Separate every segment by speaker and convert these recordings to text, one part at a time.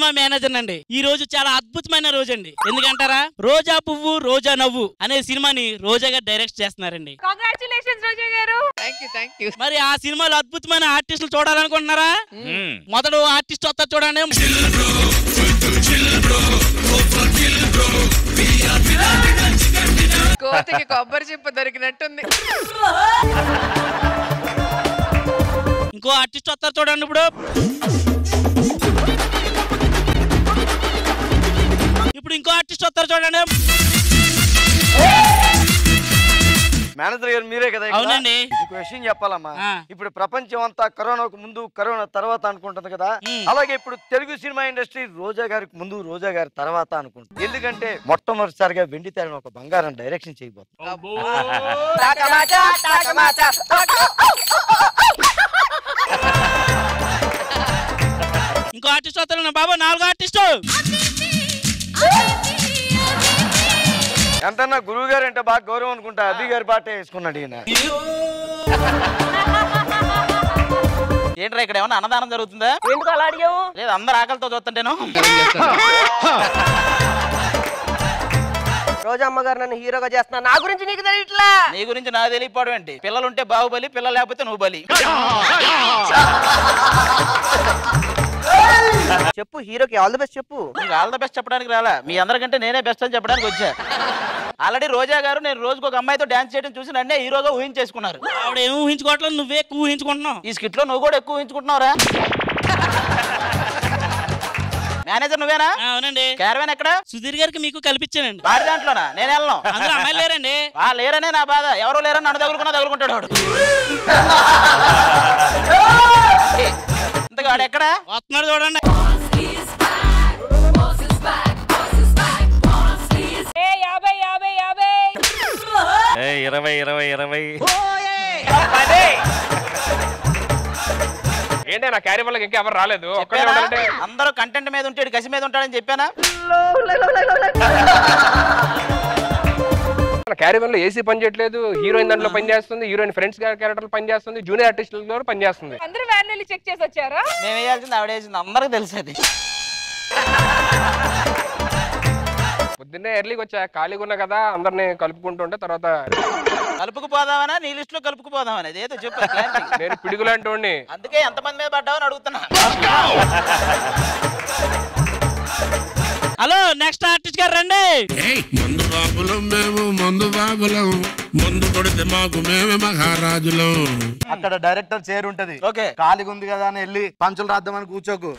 Speaker 1: Cinema manager అండి. ఈ రోజు చాలా అద్భుతమైన రోజు అండి. ఎందుకంటారా, రోజా పువ్వు రోజా నవ్వు అనే సినిమాని రోజా గారు డైరెక్ట్ చేస్తున్నారండి.
Speaker 2: కంగ్రాచులేషన్స్ రోజా గారు.
Speaker 3: Thank you.
Speaker 1: మరి ఆ సినిమాలో అద్భుతమైన ఆర్టిస్టులు చూడాలనుకుంటున్నారా? మొదటి ఆర్టిస్ట్ వస్తా చూడండి.
Speaker 3: కోతికి కొబ్బరి చిప్ప దొరికినట్టుంది.
Speaker 1: ఇంకో ఆర్టిస్ట్ వస్తారు చూడండి. ఇప్పుడు ఇంకో ఆర్టిస్ట్ వస్తారు చూడండి.
Speaker 4: మేనేజర్ గారు మీరే కదా?
Speaker 1: అవునండి.
Speaker 4: ఒక విషయం చెప్పాలమ్మా, ఇప్పుడు ప్రపంచం అంతా కరోనాకు ముందు కరోనా తర్వాత అనుకుంటుంది కదా, అలాగే ఇప్పుడు తెలుగు సినిమా ఇండస్ట్రీ రోజా గారికి ముందు రోజా గారి తర్వాత అనుకుంటుంది. ఎందుకంటే మొట్టమొదటిసారిగా వెండి తెరను ఒక బంగారం డైరెక్షన్ చేయబోతుంది.
Speaker 1: ఇంకో ఆర్టిస్ట్ వస్తారు బాబా. 4వ ఆర్టిస్ట్
Speaker 4: ఎంతన్నా గురువు గారు అంటే బాగా గౌరవం అనుకుంటా. అభి గారి పాటే వేసుకున్నాడు ఈయన.
Speaker 1: ఏంట్రా ఇక్కడ ఏమన్నా అన్నదానం జరుగుతుందా?
Speaker 2: ఎందుకు అలా అడిగావు?
Speaker 1: లేదు, అందరు ఆకలితో చూస్తుంటేను.
Speaker 2: రోజా అమ్మగారు నన్ను హీరోగా చేస్తున్నా, నా గురించి నీకు తెలియట్లా?
Speaker 1: నీ గురించి నాకు తెలియపోవడం ఏంటి? పిల్లలుంటే బాహుబలి, పిల్లలు లేకపోతే నువ్వు బలి.
Speaker 2: చెప్పు, హీరోకి ఆల్ ది బెస్ట్ చెప్పు.
Speaker 1: నీకు ఆల్ ద బెస్ట్ చెప్పడానికి రాలా, మీ అందరికంటే నేనే బెస్ట్ అని చెప్పడానికి వచ్చా. ఆల్రెడీ రోజా గారు నేను రోజుకు ఒక అమ్మాయితో డాన్స్ చేయడం చూసి నన్నే హీరోగా ఊహించేసుకున్నారు. ఆవిడ ఏం ఊహించుకోవట్లేదు, నువ్వే ఎక్కువ ఊహించుకుంటున్నావు. ఈ స్కిట్ లో నువ్వు కూడా ఎక్కువ ఊహించుకుంటున్నావురా. మేనేజర్ నువ్వేనా? అవునండి. క్యారవాన్ ఎక్కడ? సుధీర్ గారికి మీకు కల్పించానండి. వాడి దాంట్లోనా? నేను వెళ్ళను. అందరూ అమ్మాయిలు లేరండి. లేరనే నా బాధ. ఎవరు లేరని నన్ను తగులుకుంటాడు వాడు. ఇంతగా వాడు ఎక్కడ వస్తున్నాడు చూడండి.
Speaker 5: 20
Speaker 6: ఏంటి నా క్యారీ వాళ్ళకి ఇంకా ఎవరు రాలేదు?
Speaker 1: అందరూ కంటెంట్ మీద ఉంటాడు, కసి మీద ఉంటాడని చెప్పానా?
Speaker 6: క్యారీ వన్ లో ఏసీ పని చేయట్లేదు, హీరోయిన్ దాంట్లో పని చేస్తుంది, హీరోయిన్ ఫ్రెండ్స్ క్యారెక్టర్ పని చేస్తుంది, జూనియర్ ఆర్టిస్టులు కూడా పని చేస్తుంది.
Speaker 3: అందరూ మాన్యువల్లీ చెక్ చేసి వచ్చారా?
Speaker 1: మేము వేయాల్సింది ఆవిడ వేసింది, అందరికి తెలుసు అది.
Speaker 6: పొద్దున్నే ఎర్లీకి వచ్చా, ఖాళీగా ఉన్నా కదా, అందరిని కలుపుకుంటుంటే తర్వాత
Speaker 1: కలుపుకుపోదామనా నీ లిస్ట్ లో కలుపుకుపోదామని ఏదో చెప్పు.
Speaker 6: నేను పిడుగులాంటి,
Speaker 1: అందుకే ఎంతమంది మీద పడ్డావని అడుగుతున్నా. హలో, నెక్స్ట్ ఆర్టిస్ట్ గారు రండి.
Speaker 7: మందు బాబులం మేము, మందు బాబులం, మందు కొడితే మాకు మేమే మహారాజులం.
Speaker 4: అక్కడ డైరెక్టర్ చైర్ ఉంటది, ఖాళీగా ఉంది కదా అని వెళ్ళి పంచులు రాద్దామని కూర్చోకు.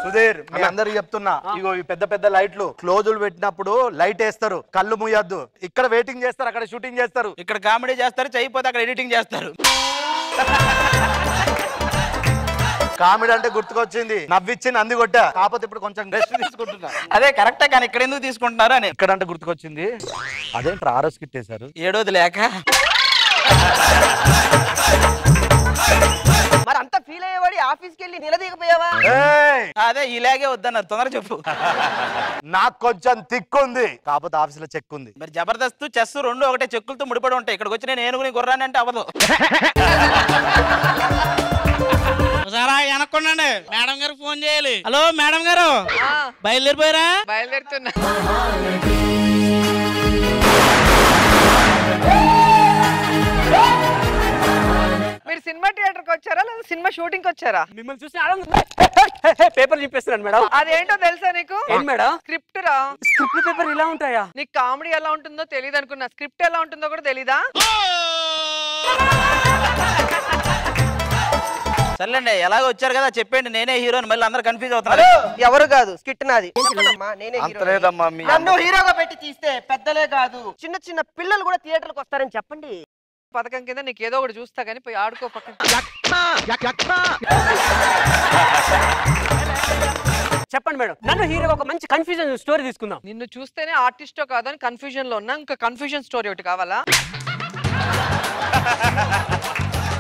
Speaker 4: సుధీర్, మీ అందరికి చెప్తున్నా, ఇగో ఈ పెద్ద పెద్ద లైట్లు క్లోజులు పెట్టినప్పుడు లైట్ వేస్తారు, కళ్ళు మూయద్దు. ఇక్కడ వెయిటింగ్ చేస్తారు, అక్కడ షూటింగ్ చేస్తారు.
Speaker 1: ఇక్కడ కామెడీ చేస్తారు, చేయకపోతే అక్కడ ఎడిటింగ్ చేస్తారు.
Speaker 4: కామెడీ అంటే గుర్తుకొచ్చింది, నవ్విచ్చి నంది కొట్టా, కాకపోతే ఇప్పుడు కొంచెం రెస్ట్ తీసుకుంటున్నా.
Speaker 1: అదే కరెక్టే, కానీ ఇక్కడ ఎందుకు తీసుకుంటున్నారు అని.
Speaker 4: ఇక్కడ అంటే గుర్తుకొచ్చింది, అదేంటి ఆరోస్ కిట్టేశారు,
Speaker 1: ఏడోది లేక.
Speaker 2: మరి అంత ఫీల్ అయ్యేవాడి ఆఫీస్కి వెళ్ళి నిలదీయకపోయావా?
Speaker 1: అదే ఇలాగే వద్దన్నారు, తొందర చెప్పు.
Speaker 4: నాకు కొంచెం తిక్కుంది, కాకపోతే ఆఫీస్ లో చెక్ ఉంది.
Speaker 1: మరి జబర్దస్త్ చెస్ రెండు ఒకటే చెక్కులతో ముడిపడి ఉంటాయి. ఇక్కడికి వచ్చి నేను ఏనుగుని గుర్రాన్ని అంటే అవ్వదు. సారా వెనక్కుండండి, మేడం గారు ఫోన్ చేయాలి. హలో మేడం గారు, బయలుదేరిపోయారా?
Speaker 3: బయలుదేరుతున్నా. మీరు సినిమా థియేటర్ కి వచ్చారా లేదా సినిమా షూటింగ్ కి వచ్చారా?
Speaker 2: మిమ్మల్ని చూసి పేపర్ చెప్పేస్తున్నాను మేడం.
Speaker 3: అదేంటో తెలుసా నీకు?
Speaker 2: ఏం మేడం?
Speaker 3: స్క్రిప్ట్ రా.
Speaker 2: స్క్రిప్ట్ పేపర్ ఇలా ఉంటాయా?
Speaker 3: నీకు కామెడీ ఎలా ఉంటుందో తెలియదు అనుకున్నా, స్క్రిప్ట్ ఎలా ఉంటుందో కూడా తెలీదా?
Speaker 1: సర్లేండి, ఎలాగో వచ్చారు కదా చెప్పండి, నేనే హీరోని. మళ్ళీ అందరు కన్ఫ్యూజ్ అవుతారు.
Speaker 2: ఎవరు కాదు, స్కిట్ నాది.
Speaker 4: నన్ను
Speaker 2: హీరోగా పెట్టి తీస్తే పెద్దలే కాదు, చిన్న చిన్న పిల్లలు కూడా థియేటర్కి వస్తారని చెప్పండి.
Speaker 3: పథకం కింద నీకు ఏదో ఒకటి చూస్తా కానీ పోయి ఆడుకో పక్కన.
Speaker 2: చెప్పండి మేడం, నన్ను హీరోగా ఒక మంచి కన్ఫ్యూజన్ స్టోరీ తీసుకుందాం.
Speaker 3: నిన్ను చూస్తేనే ఆర్టిస్టో కాదని కన్ఫ్యూజన్ లో ఉన్నా, ఇంకా కన్ఫ్యూజన్ స్టోరీ ఒకటి కావాలా?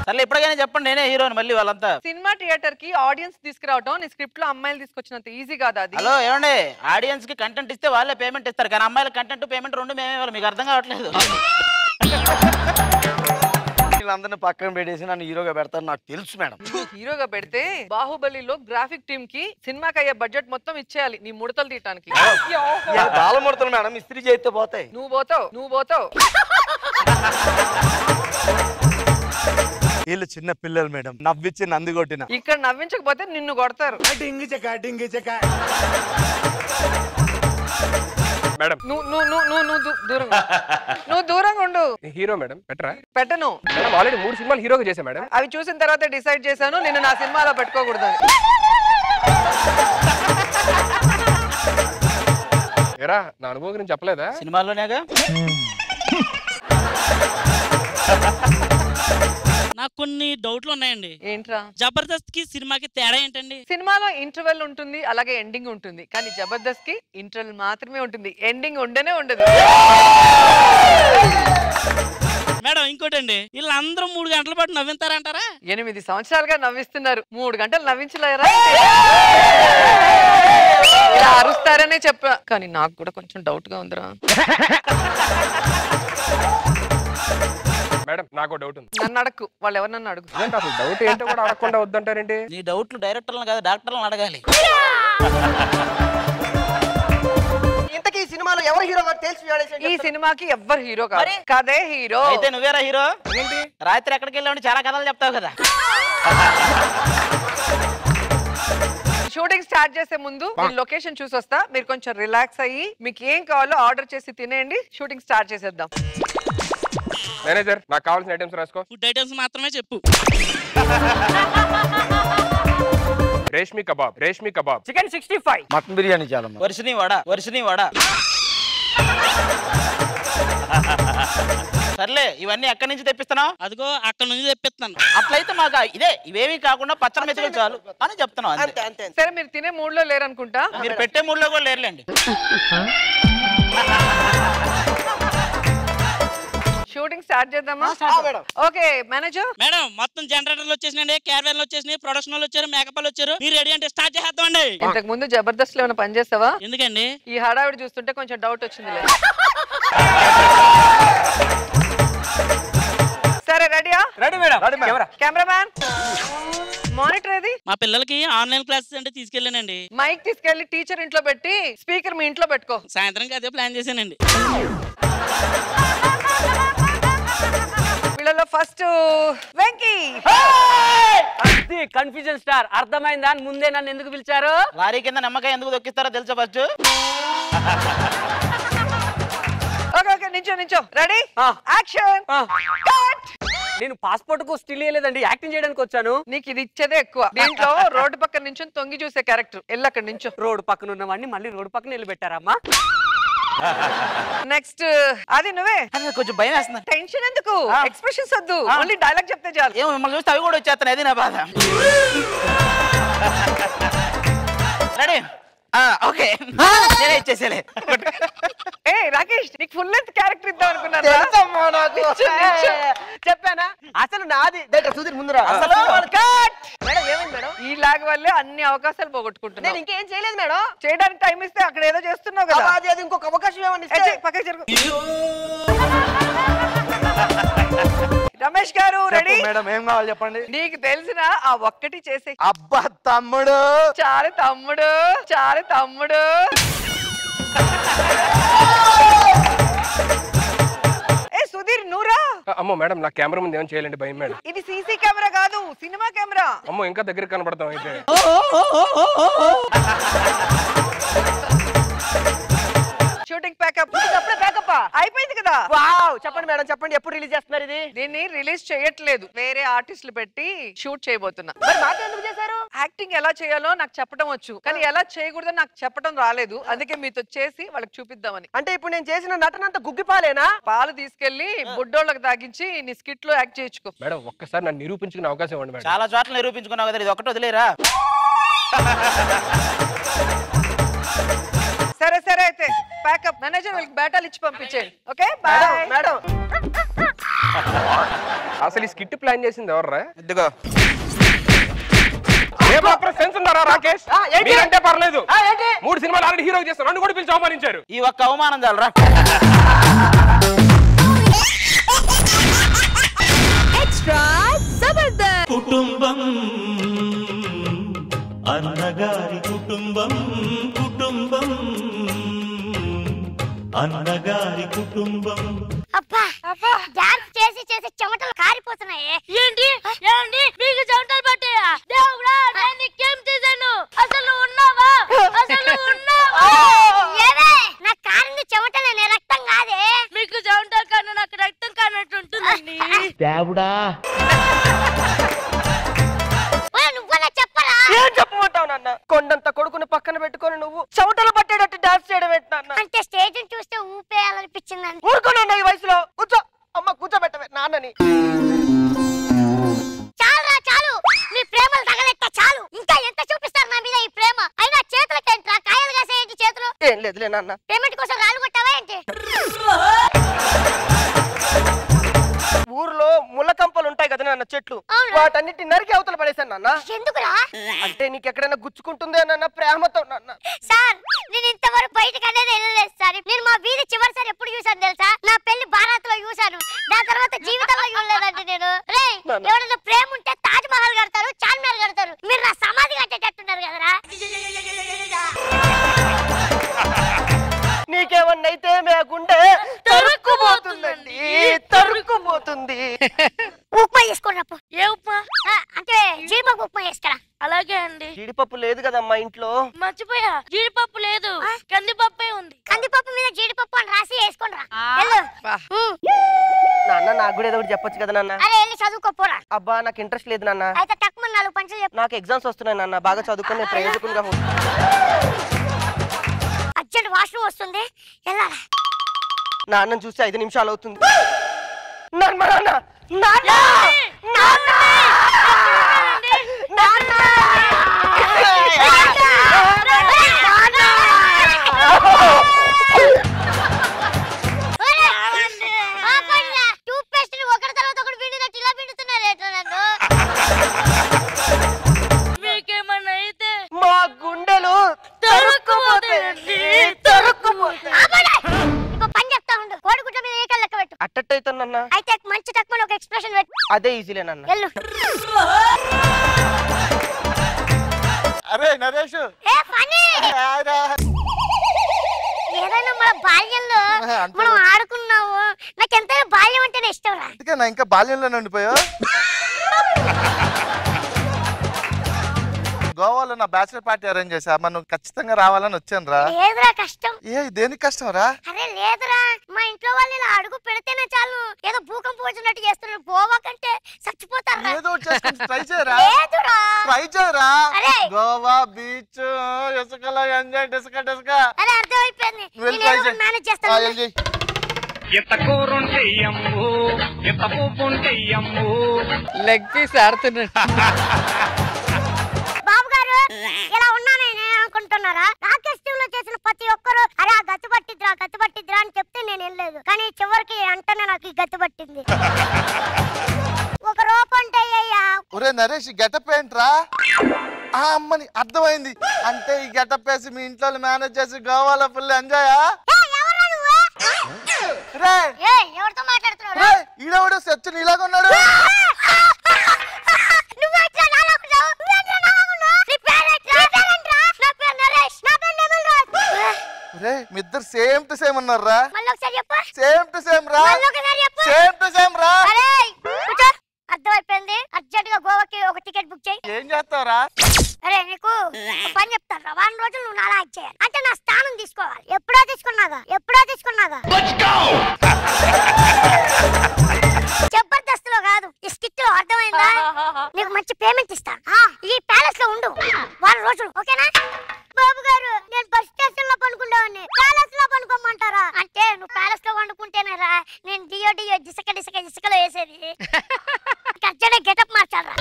Speaker 1: సర్లే, ఇప్పటికైనా చెప్పండి, నేనే హీరోని. మళ్ళీ వాళ్ళంతా
Speaker 3: సినిమా థియేటర్ కి ఆడియన్స్ తీసుకురావడం నీ స్క్రిప్ట్ లో అమ్మాయిలు తీసుకొచ్చినంత ఈజీ కాదు అది.
Speaker 1: హలో, ఏమండి, ఆడియన్స్ కి కంటెంట్ ఇస్తే వాళ్ళే పేమెంట్ ఇస్తారు, కానీ అమ్మాయిల కంటెంట్ పేమెంట్ రెండు మేమే. మీకు అర్థం కావట్లేదు.
Speaker 4: హీరోయిన్లందరినీ పక్కన పెట్టేసి నన్ను హీరోగా పెడతాను నాకు తెలుసు మేడం.
Speaker 3: హీరోగా పెడితే బాహుబలిలో గ్రాఫిక్ టీమ్ కి సినిమాకి అయ్యే బడ్జెట్ మొత్తం ఇచ్చేయాలి నీ ముడతలు తీయటానికి.
Speaker 4: బాలముడతలు మేడం ఇస్త్రీ చేస్తే పోతాయి.
Speaker 3: నువ్వు పోతావు.
Speaker 5: వీళ్ళు చిన్న పిల్లలు మేడం, నవ్విచ్చి నంది కొట్టిన.
Speaker 3: ఇక్కడ నవ్వించకపోతే నిన్ను కొడతారు.
Speaker 6: మేడం
Speaker 3: నువ్వు దూరంగా ఉండు.
Speaker 6: హీరో మేడం పెట్టరా?
Speaker 3: పెట్టను
Speaker 6: మేడం ఆల్రెడీ 3 సినిమాలు హీరోగా చేశా మేడం.
Speaker 3: అవి చూసిన తర్వాత డిసైడ్ చేశాను నిన్ను నా సినిమాలో పెట్టుకోకూడదని.
Speaker 6: ఏరా నా అనుభవం గురించి చెప్పలేదా?
Speaker 1: సినిమాల్లోనేగా.
Speaker 8: నాకు కొన్ని డౌట్లు ఉన్నాయండి.
Speaker 3: ఏంట్రా?
Speaker 8: జబర్దస్త్ కి సినిమాకి తేడా ఏంటండి?
Speaker 3: సినిమాలో ఇంటర్వెల్ ఉంటుంది, అలాగే ఎండింగ్ ఉంటుంది. కానీ జబర్దస్త్ కి ఇంటర్వెల్ మాత్రమే ఉంటుంది, ఎండింగ్ ఉండనే ఉండదు.
Speaker 8: మేడం ఇంకోటండి, వీళ్ళందరూ 3 గంటల పాటు నవ్వింతారంటారా?
Speaker 3: 8 సంవత్సరాలుగా నవ్విస్తున్నారు, 3 గంటలు నవ్వించలేరా? ఇలా అరుస్తారనే చెప్పా, కానీ నాకు కూడా కొంచెం డౌట్ గా ఉందిరా.
Speaker 6: మేడం నాకు డౌట్ ఉంది.
Speaker 3: నన్ను అడక్కు, వాళ్ళు ఎవరు నన్ను అడుగు.
Speaker 6: అసలు డౌట్ ఏంటో కూడా అడగకుండా వద్దంటారేంటి?
Speaker 1: నీ డౌట్లు డైరెక్టర్లను కాదు డాక్టర్లను అడగాలి.
Speaker 2: ఇంతకీ ఈ సినిమాలో ఎవరు హీరో తెలిసి
Speaker 3: ఈ సినిమాకి ఎవ్వరు హీరో కాదు, కదే హీరో.
Speaker 1: అయితే నువ్వేరా హీరో? ఏంటి రాత్రి ఎక్కడికి వెళ్ళామని చాలా కథలు చెప్తావు కదా.
Speaker 3: షూటింగ్ స్టార్ట్ చేసే ముందు నేను లొకేషన్ చూసి వస్తా, మీరు కొంచెం రిలాక్స్ అయ్యి మీకు ఏం కావాలో ఆర్డర్ చేసి తినేయండి. షూటింగ్ స్టార్ట్ చేసేద్దాం.
Speaker 6: మేనేజర్ నాకు కావాల్సిన ఐటమ్స్ రాసుకో.
Speaker 8: ఫుడ్ ఐటమ్స్ మాత్రమే చెప్పు.
Speaker 6: Reshmi kebab,
Speaker 2: chicken 65,
Speaker 4: mutton biryani చాలా
Speaker 1: వర్షిని వడ. సర్లే ఇవన్నీ ఎక్కడి నుంచి తెప్పిస్తున్నావు?
Speaker 8: అదిగో అక్కడ నుంచి తెప్పిస్తాను.
Speaker 1: అట్లయితే మాకు ఇవేవి కాకుండా పచ్చడి మెతుకులు చాలు అని చెప్తున్నావు. అంతే.
Speaker 2: అంతే.
Speaker 3: సరే మీరు తినే మూడ్ లో లేరనుకుంటా.
Speaker 1: మీరు పెట్టే మూడులో కూడా లేరులేండి.
Speaker 3: షూటింగ్ స్టార్ట్ చేద్దామా? Okay manager.
Speaker 8: మేడం మొత్తం జనరేటర్లు వచ్చేసినాయండి, క్యారవాన్లు వచ్చేసినాయి, ప్రొడక్షన్ వాళ్ళు వచ్చారు, మేకప్ వాళ్ళు వచ్చారు. మీరు రెడీ అంటే స్టార్ట్ చేద్దామండి.
Speaker 3: ఇంతకు ముందు జబర్దస్త్ లో ఏమైనా పని చేస్తావా?
Speaker 8: ఎందుకండి?
Speaker 3: ఈ హడావిడి చూస్తుంటే కొంచెం డౌట్ వచ్చింది. సరే రెడీయా?
Speaker 5: Ready madam.
Speaker 3: కెమెరామ్యాన్ మానిటర్ ఏది?
Speaker 8: మా పిల్లలకి ఆన్లైన్ క్లాసెస్ అంటే తీసుకెళ్ళానండి.
Speaker 3: మైక్ తీసుకెళ్లి టీచర్ ఇంట్లో పెట్టి స్పీకర్ మీ ఇంట్లో పెట్టుకో.
Speaker 8: సాయంత్రం అదే ప్లాన్ చేశానండి.
Speaker 3: పిల్లల్లో ఫస్ట్ వెంకీ.
Speaker 2: కన్ఫ్యూజన్ స్టార్ అర్థమైందా? ముందే నన్ను ఎందుకు పిలిచారు?
Speaker 1: లారీ కింద నిమ్మకాయ ఎందుకు దొక్కిస్తారో తెలుసా ఫస్ట్?
Speaker 3: ఓకే నించో రెడీ యాక్షన్.
Speaker 2: నేను పాస్పోర్ట్ కు స్టిల్ ఇవ్వలేదండి, యాక్టింగ్ చేయడానికి వచ్చాను.
Speaker 3: నీకు ఇది ఇచ్చేదే ఎక్కువ. దీంట్లో రోడ్డు పక్కన నించొని తొంగి చూసే క్యారెక్టర్. వెళ్ళి అక్కడ నించో.
Speaker 2: రోడ్డు పక్కన ఉన్నవాడిని మళ్ళీ రోడ్డు పక్కన నిలబెట్టారమ్మా.
Speaker 3: నెక్స్ట్ అది నువ్వే.
Speaker 1: కొంచెం భయం వేస్తుంది.
Speaker 3: టెన్షన్ ఎందుకు, ఎక్స్ప్రెషన్స్ వద్దు, ఓన్లీ డైలాగ్ చెప్తే చాలు.
Speaker 1: ఏమో మిమ్మల్ని చూస్తే అవి కూడా వచ్చేస్తాను, అది నా బాధ. రెడీ? ఓకే నేనే ఇచ్చేసేలే.
Speaker 3: ఏ రాకేష్ నీకు ఫుల్ లెంత్ క్యారెక్టర్ ఇద్దాం అనుకున్నాను.
Speaker 2: చెప్పానా అసలు నాది సుధీర్ ముందురా.
Speaker 3: అసలు
Speaker 2: మేడం ఏమైంది మేడం?
Speaker 3: ఈ లాగ్ వల్లే అన్ని అవకాశాలు పోగొట్టుకుంటున్నాను.
Speaker 2: నేను ఇంకేం చేయలేదు మేడం.
Speaker 3: చేయడానికి టైం ఇస్తే అక్కడ ఏదో చేస్తున్నావు కదా.
Speaker 2: అది ఇంకొక అవకాశం ఏమన్నా
Speaker 3: పక్కకి జరుగు. రమేష్ గారు రెడీ?
Speaker 4: మేడం ఏం కావాలి చెప్పండి.
Speaker 3: నీకు తెలిసిన ఆ ఒక్కటి చేసే.
Speaker 4: అబ్బా తమ్ముడు,
Speaker 3: చాలు తమ్ముడు. ఏ సుధీర్ నూరా.
Speaker 6: అమ్మో మేడం నా కెమెరా ముందు ఏం చేయాలండి భయం మేడం.
Speaker 3: ఇది సీసీ కెమెరా కాదు, సినిమా కెమెరా.
Speaker 6: అమ్మో ఇంకా దగ్గర కనబడతాం అయితే.
Speaker 3: షూటింగ్ ప్యాకప్ అయిపోయింది కదా.
Speaker 2: వావ్ చెప్పండి మేడం చెప్పండి, ఎప్పుడు రిలీజ్ చేస్తున్నారు ఇది?
Speaker 3: దీన్ని రిలీజ్ చేయట్లేదు, వేరే ఆర్టిస్టులు పెట్టి షూట్ చేయబోతున్నా.
Speaker 2: మరి మాతో ఎందుకు చేశారు?
Speaker 3: యాక్టింగ్ ఎలా చేయాలో నాకు చెప్పడం వచ్చు, కానీ ఎలా చేయకూడదో నాకు చెప్పడం రాలేదు. అందుకే మీతో చేసి వాళ్ళకి చూపిద్దామని.
Speaker 2: అంటే ఇప్పుడు నేను చేసిన నటన అంతా గుగ్గిపాలేనా?
Speaker 3: పాలు తీసుకెళ్లి బుడ్డోళ్ళకి తాగించి నీ స్కిట్ లో యాక్ట్ చేయించుకో.
Speaker 6: మేడం ఒక్కసారి నన్ను నిరూపించుకునే అవకాశం ఇవ్వండి మేడం.
Speaker 1: చాలా చోట్ల నిరూపించుకున్నావు కదా, ఇది ఒకటి వదిలేరా?
Speaker 3: సరే అయితే ప్యాకప్. మేనేజర్ వీళ్ళకి బేటాలు ఇచ్చి పంపించేయండి. Okay bye.
Speaker 2: మేడం
Speaker 6: అసలు ఈ స్కిట్ ప్లాన్ చేసింది ఎవర్రా?
Speaker 1: ఇదిగో
Speaker 6: సెన్స్ ఉందారా రాకేష్?
Speaker 2: ఏంటి?
Speaker 6: మీరంటే పర్లేదు,
Speaker 2: ఏంటి?
Speaker 6: 3 సినిమాలు ఆల్రెడీ హీరో చేస్తారు, నన్ను కూడా పిలిచి అవమానించారు.
Speaker 1: ఈ ఒక్క అవమానం చాలరా?
Speaker 9: స్టార్ జబర్దస్త్.
Speaker 10: కుటుంబం అన్నగారి కుటుంబం కుటుంబం అన్నగారి కుటుంబం.
Speaker 11: అబ్బా డాన్స్ చేసి చేసి చెమటలు కారిపోతున్నాయి. ఏంటి ఏంటి మీకు చెమటలు పట్టాయా? దేవుడా నేను నీకేం చేశాను? అసలు ఉన్నావా? అసలు ఉన్నావా? ఏవే నా కారింది చెమటలే రక్తం కాదే. మీకు చెమటలు కన్నా నాకు రక్తం కానట్టు ఉంటుందండి.
Speaker 1: దేవుడా
Speaker 2: నువ్వన్నా చెప్పరా? ఏం చెప్పమంటావు నాన్న? కొండంత కొడుకుని పక్కన పెట్టుకొని నువ్వు చెమటలు పట్టేటట్టు డాన్స్ చేయడం ఏంటి నాన్న?
Speaker 11: అంటే స్టేజ్ చూస్తే ఊపేయాలనిపించిందండి.
Speaker 2: ఊరుకోనండి ఈ వయసులో. కూర్చో అమ్మ, కూర్చోబెట్టవే నాన్నని.
Speaker 11: చాలురా చాలు, మీ ప్రేమలు తగలెట్ట చాలు. ఇంకా ఎంత చూపిస్తారు నా మీద ఈ ప్రేమ? అయినా చేతులకేంట్రా కాయలు కాసేంటి చేతులు?
Speaker 2: ఏం లేదులే నాన్న.
Speaker 11: పేమెంట్ కోసం రాళ్ళు కొట్టావా ఏంటి?
Speaker 2: ఊర్లో ముళ్ళ కంపలు ఉంటాయి కదా నాన్న, చెట్లు. వాటన్నిటి నరికి అవతల పడేశాను నాన్న.
Speaker 11: ఎందుకురా?
Speaker 2: అంటే నీకు ఎక్కడైనా గుచ్చుకుంటుందే నాన్న, ప్రేమతో నాన్న.
Speaker 11: సార్ నేను ఇంతవరకు బయటకు అనేది వెళ్ళలేదు సార్. నేను మా వీధి చివరిసారి ఎప్పుడు చూసాను తెలుసా? నా పెళ్లి భారత్ లో చూసాను. దాని తర్వాత జీవితంలో చూడలేదండి నేను. రే ఎవరైనా ప్రేమ ఉంటే తాజ్ మహల్ కడతారు, చార్మినార్ కడతారు. మీరు నా సమాధి కట్టేటట్టున్నారు కదరా.
Speaker 2: నీకేమన్నైతే మే గుండె తరుక్కుపోతుందండి, తరుక్కుపోతుంది.
Speaker 11: ఉప్మా చేసుకోండి. ఏ ఉప్మా? అంటే జీడిపప్పు ఉప్మా చేసుకురా. అలాగే అండి.
Speaker 2: జీడిపప్పు లేదు కదమ్మా ఇంట్లో.
Speaker 11: మర్చిపోయా, జీడిపప్పు లేదు, కందిపప్పే ఉంది. కందిపప్పు మీద జీడిపప్పు అని రాసి వేసుకోండి.
Speaker 2: నాన్న నాకు కూడా ఏదో ఒకటి చెప్పొచ్చు కదా నాన్న.
Speaker 11: అరే వెళ్ళి చదువుకోపోరా.
Speaker 2: అబ్బా నాకు ఇంట్రెస్ట్ లేదు నాన్న.
Speaker 11: అయితే తక్కువ 4 పంచులు చెప్పు.
Speaker 2: నాకు ఎగ్జామ్స్ వస్తున్నాయి నాన్న, బాగా చదువుకుని నేను ప్రయోజకునిగా
Speaker 11: అర్జెంట్ వాష్రూమ్ వస్తుంది, వెళ్ళాలా?
Speaker 2: నాన్నని చూసి 5 నిమిషాలు అవుతుంది. నాన్న నాన్న నాన్న నాన్న నాన్న
Speaker 11: టూత్ పేస్ట్ ఒకరి తర్వాత ఒకటి పిండినట్టు ఇలా పిండుతున్నారు ఎట్లా నన్ను? మీకేమన్నా అయితే
Speaker 2: మా గుండెలు తరుక్కుపోతాయండి, తరుక్కుపోతాయి.
Speaker 11: ఇంకో పని చెప్తా ఉండు. కోడిగుడ్ల మీద ఏకల్ లెక్క పెట్టు.
Speaker 2: అట్టట్టయితే నాన్న.
Speaker 11: అయితే మంచి తక్కువ ఒక ఎక్స్ప్రెషన్ పెట్టు.
Speaker 2: అదే ఈజీలే నాన్న.
Speaker 11: వెళ్ళు.
Speaker 5: అరే నరేష్,
Speaker 11: ఏ ఫనీ ఏదైనా మన బాల్యంలో మనం ఆడుకున్నావు. నాకు ఎంతైనా బాల్యం అంటేనే ఇష్టం రా.
Speaker 5: అందుకే నా ఇంకా బాల్యంలో ఉండిపోయా. గోవాలో నా బ్యాచిలర్ పార్టీ అరేంజ్ చేసా, మనం ఖచ్చితంగా రావాలని వచ్చాను రా.
Speaker 11: లేదురా కష్టం.
Speaker 5: ఏ దేనికి కష్టం రా?
Speaker 11: అరే లేదురా, మా ఇంట్లో వాళ్ళు ఇలా అడుగు పెడితేనే చాలు ఏదో భూకంపం వచ్చినట్టు చేస్తున్నారు. గోవా కంటే చచ్చిపోతారు.
Speaker 5: ఏదో ట్రై చేయరా,
Speaker 11: లేదురా
Speaker 5: ట్రై చేయరా.
Speaker 11: అరే
Speaker 5: గోవా బీచ్ ఇసుకలో ఎంజాయ్ డిస్క డిస్క.
Speaker 11: అరే అర్థమైపోయింది, నేను మేనేజ్ చేస్తాను.
Speaker 6: ఎంత కూరుంటే అమ్ము, ఎంత పూపుంటే అమ్ము. లెగ్ పీస్ ఆడుతున్నాడు.
Speaker 11: బాబు గారు ఇలా ఉన్నానని అనుకుంటున్నారా? రాకేష్ టీమ్ లో చేసిన ప్రతి ఒక్కరు అరే ఆ గతి పట్టిద్రా అని చెప్తే నేను వెళ్ళలేదు. కానీ చివరికి అంటనే నాకు ఈ గతి పట్టింది. ఒక రూపంటే
Speaker 5: ఒరే నరేష్, గెటప్ ఏంట్రా? ఆ అమ్మని అర్థమైంది. అంటే ఈ గెటప్ వేసి మీ ఇంట్లో మేనేజ్ చేసి గోవాలో ఫుల్ ఎంజాయ్.
Speaker 11: ఎవరితో మాట్లాడుతున్నాడు?
Speaker 5: ఈడవాడు సచ్చు నీలాగా ఉన్నాడు. మీ ఇద్దరు సేమ్ టు సేమ్ ఉన్నారా? సేమ్ టు సేమ్ రా, సేమ్ టు సేమ్ రా.
Speaker 11: అర్థమైపోయింది. అర్జెంట్ గా గోవాకి ఒక టికెట్ బుక్ చేయి.
Speaker 5: ఏం చేస్తావురా?
Speaker 11: అరే నీకు పని చెప్తాను. వారం రోజులు నువ్వు నాలా చేయాలి. అంటే నా స్థానం తీసుకోవాలి. ఎప్పుడో తీసుకున్నాగా జబర్దస్త్ లో కాదు, ఈ స్కిట్ లో. అర్థమైందా? నీకు మంచి పేమెంట్ ఇస్తాను. ఈ ప్యాలెస్ లో ఉండు వారం రోజులు, ఓకేనా? బాబు గారు నేను బస్ స్టేషన్ లో పనుకుంటావని ప్యాలెస్ లో పనుకోమంటారా? అంటే నువ్వు ప్యాలెస్ లో వండుకుంటేనేరా నేను డియో ఇసుకలో వేసేది. అర్జెంట్ గెటప్ మార్చాలరా.